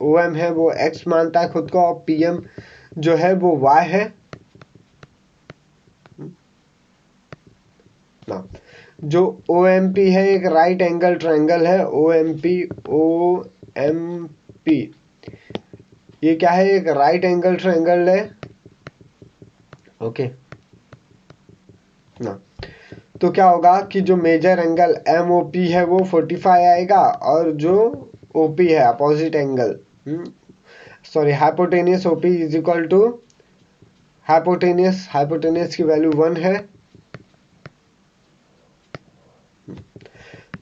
ओ एम है वो एक्स मानता है खुद को और पी एम जो है वो वाई है ना। जो ओ एम पी है एक राइट एंगल ट्रायंगल है। ओ एम पी ये क्या है, एक राइट एंगल ट्रायंगल है। ओके ना, तो क्या होगा कि जो major angle M O P है वो 45 आएगा और जो ओ पी है opposite angle sorry hypotenuse O P is equal to hypotenuse की वैल्यू 1 है।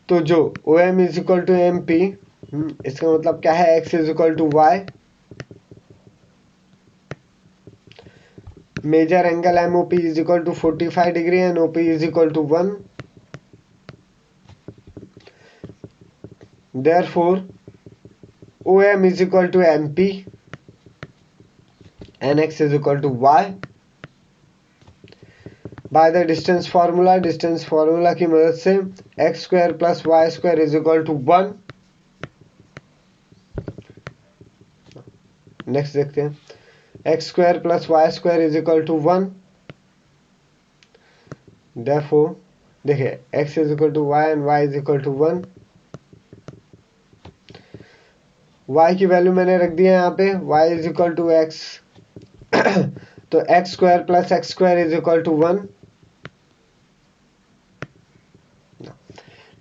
तो जो O M is equal to M P, इसका मतलब क्या है, x is equal to Y. Major angle M O P is equal to 45 degree and O P is equal to 1। Therefore, OM is equal to MP and X is equal to Y. By the distance formula की मदद से x square plus y square is equal to 1. Next देखते हैं, x square plus y square is equal to 1. Therefore, देखिए x is equal to y and y is equal to 1. y की value मैंने रख दी है यहाँ पे, y is equal to x तो x square plus x square is equal to 1.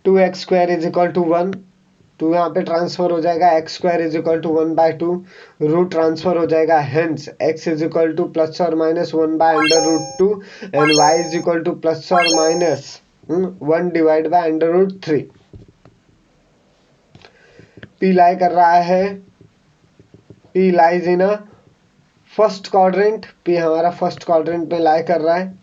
2x square is equal to 1. 2 यहाँ पे ट्रांसफर हो जाएगा, x square is equal to 1/2, root transfer हो जाएगा, hence x is equal to plus और minus 1/√2 and y is equal to plus और minus 1 divide by √3. p lie कर रहा है, p lies in a first quadrant, p हमारा first quadrant में lie कर रहा है,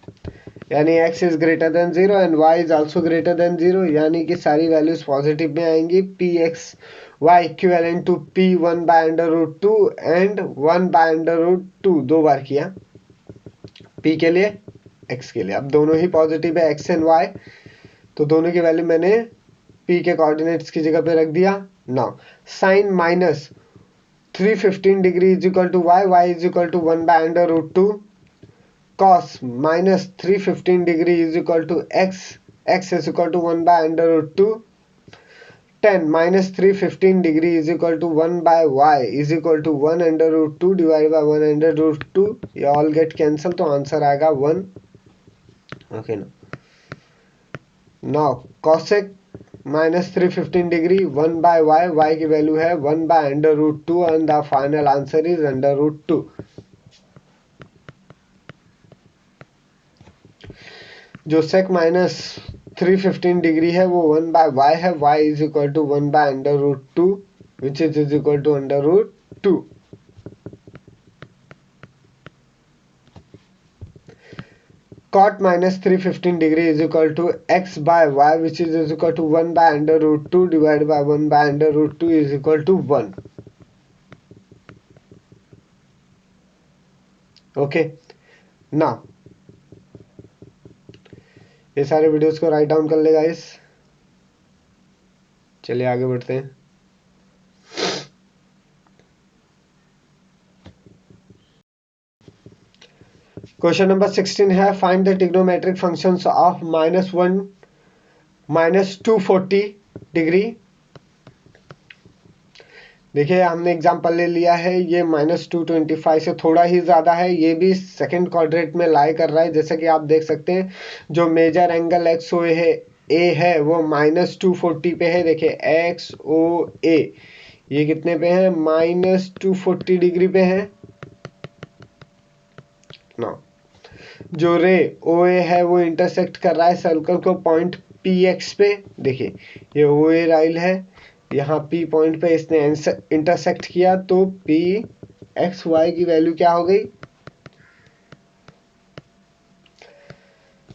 यानी x is greater than 0 and y is also greater than 0, यानी कि सारी वैल्यूज पॉजिटिव में आएंगी। P x Y equivalent to p 1/√2 and 1/√2 दो बार किया p के लिए x के लिए। अब दोनों ही पॉजिटिव है x एंड y, तो दोनों की वैल्यू मैंने p के कोऑर्डिनेट्स की जगह पे रख दिया। Now sine minus 315 degree is equal to y is equal to 1/√2, cos minus 315 degree is equal to x is equal to 1/√2. tan minus 315 degree is equal to 1/y is equal to 1/√2 divided by 1/√2. ये all get cancel, तो answer आएगा 1. Okay ना, now cosec minus 315 degree 1/y, y की value है 1/√2 and the final answer is √2. जो sec minus 315 degree है वो 1/y है, y is equal to 1/√2 which is equal to √2. cot minus 315 degree is equal to x by y which is equal to 1/√2 divided by 1/√2 is equal to 1. Okay, now ये सारे videos को right down कर ले guys. चलिए आगे बढ़ते हैं। Question number 16 है, find the trigonometric functions of -1 -240 degree. देखिए हमने एग्जांपल ले लिया है, ये -225 से थोड़ा ही ज़्यादा है, ये भी सेकंड क्वाड्रेंट में लाई कर रहा है। जैसे कि आप देख सकते हैं जो मेजर एंगल एक्स ओ है वो -240 पे है। देखिए एक्स ओ ए ये कितने पे है, -240 डिग्री पे है ना। जो रे ओ ए है वो इंटरसेक्ट कर रहा है सर्कल को पॉइंट पी एक्स पे। देखिए ये ओ ए राइल है, यहाँ P पॉइंट पे इसने इंटरसेक्ट किया, तो P एक्स वाई की वैल्यू क्या हो गई,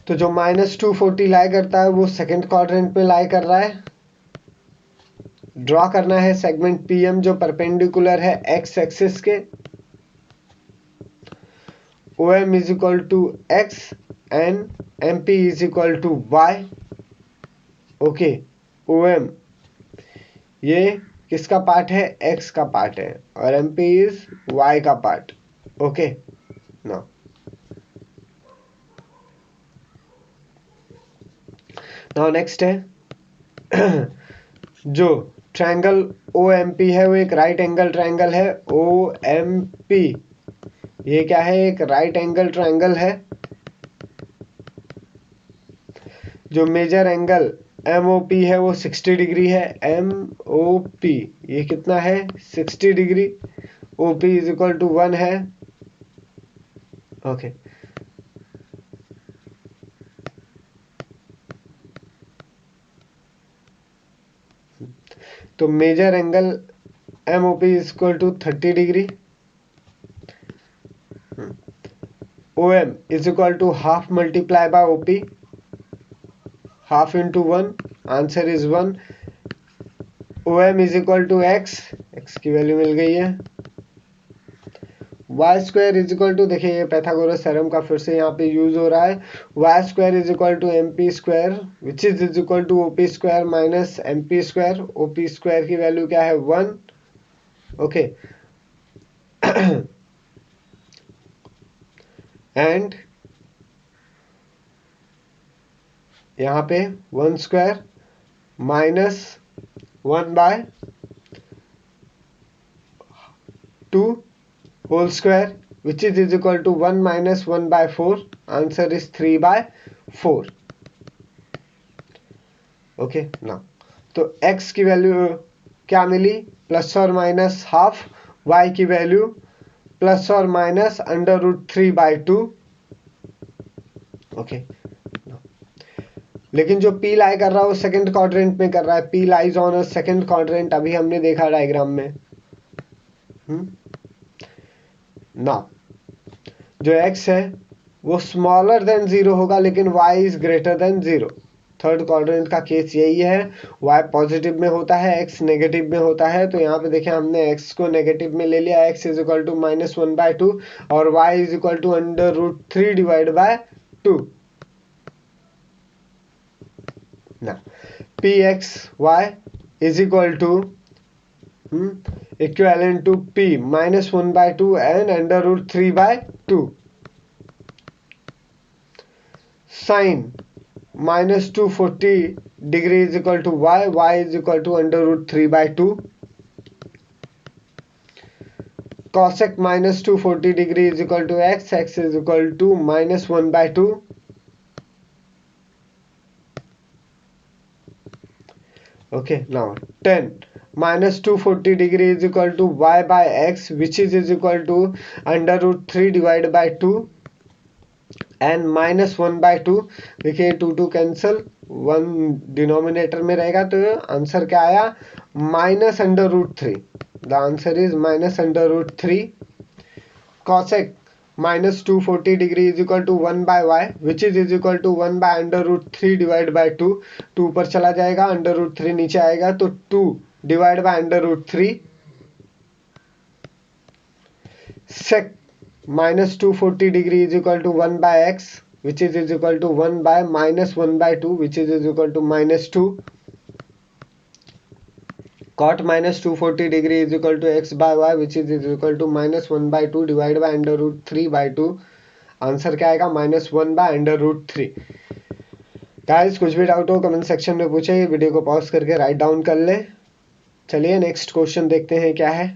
तो जो -240 लाई करता है वो सेकंड क्वाड्रेंट में लाई कर रहा है। ड्रॉ करना है सेगमेंट PM जो परपेंडिकुलर है एक्स एक्सिस के। OM is equal to x and MP is equal to Y. Okay, OM ये किसका पार्ट है? एक्स का पार्ट है और MP इज वाई का पार्ट। ओके, नाउ नेक्स्ट है जो ट्रायंगल OMP है वो एक राइट एंगल ट्रायंगल है। OMP ये क्या है? एक राइट एंगल ट्रायंगल है। जो मेजर एंगल MOP है वो 60 डिग्री है। MOP ये कितना है? 60 degree. OP is equal to 1 है। ओके, तो major angle MOP is equal to 30 degree. OM is equal to half multiply by OP, half into 1, answer is 1। OM is equal to X की value मिल गई है। Y square is equal to, देखिए ये Pythagoras theorem का फिर से यहाँ पे यूज हो रहा है। Y square is equal to MP square which is equal to OP square minus MP square. OP square की वैल्यू क्या है? 1। ओके, एंड यहाँ पे 1 square minus 1 by 2 whole square which is equal to 1 minus 1 by 4, answer is 3 by 4। Okay, ना तो x की value क्या मिली? प्लस और माइनस हाफ। y की वैल्यू प्लस और माइनस √3 बाय 2। ओके, लेकिन जो P लाई कर रहा है वो सेकंड क्वाड्रेंट में कर रहा है। P lies on a second quadrant, अभी हमने देखा डायग्राम में। ना जो x है वो स्मॉलर देन 0 होगा लेकिन y is greater than 0। Third quadrant का केस यही है। y पॉजिटिव में होता है, x नेगेटिव में होता है। तो यहाँ पे देखें हमने x को नेगेटिव में ले लिया, x is equal to -1 by 2 और y is equal to √3 divide by 2 ना। PXY is equal to equivalent to P -1 by 2 and √3 by 2। Sine -240 degree is equal to y is equal to √3 by 2। cosec -240 degree is equal to x is equal to -1 by 2। Okay, now tan -240 degree is equal to y by x which is equal to √3 divide by 2 and -1 by 2। देखिए 2 cancel, 1 denominator में रहेगा तो answer क्या आया? -√3। The answer is -√3। cosec -240 degree is equal to 1 bye y which is equal to 1 by √3 divide by 2। 2 ऊपर चला जाएगा, √3 नीचे आएगा तो 2 divide by √3। sec -240 degree is equal to 1 by x which is equal to 1 by -1 by 2 which is equal to -2। cot -240 degree is equal to x by y which is equal to -1 by 2 divided by √3 by 2। Answer क्या आएगा? -1 by √3। Guys कुछ भी doubt हो comment section में पूछे, video को pause करके right down कर ले। चलिए नेक्स्ट क्वेश्चन देखते हैं क्या है।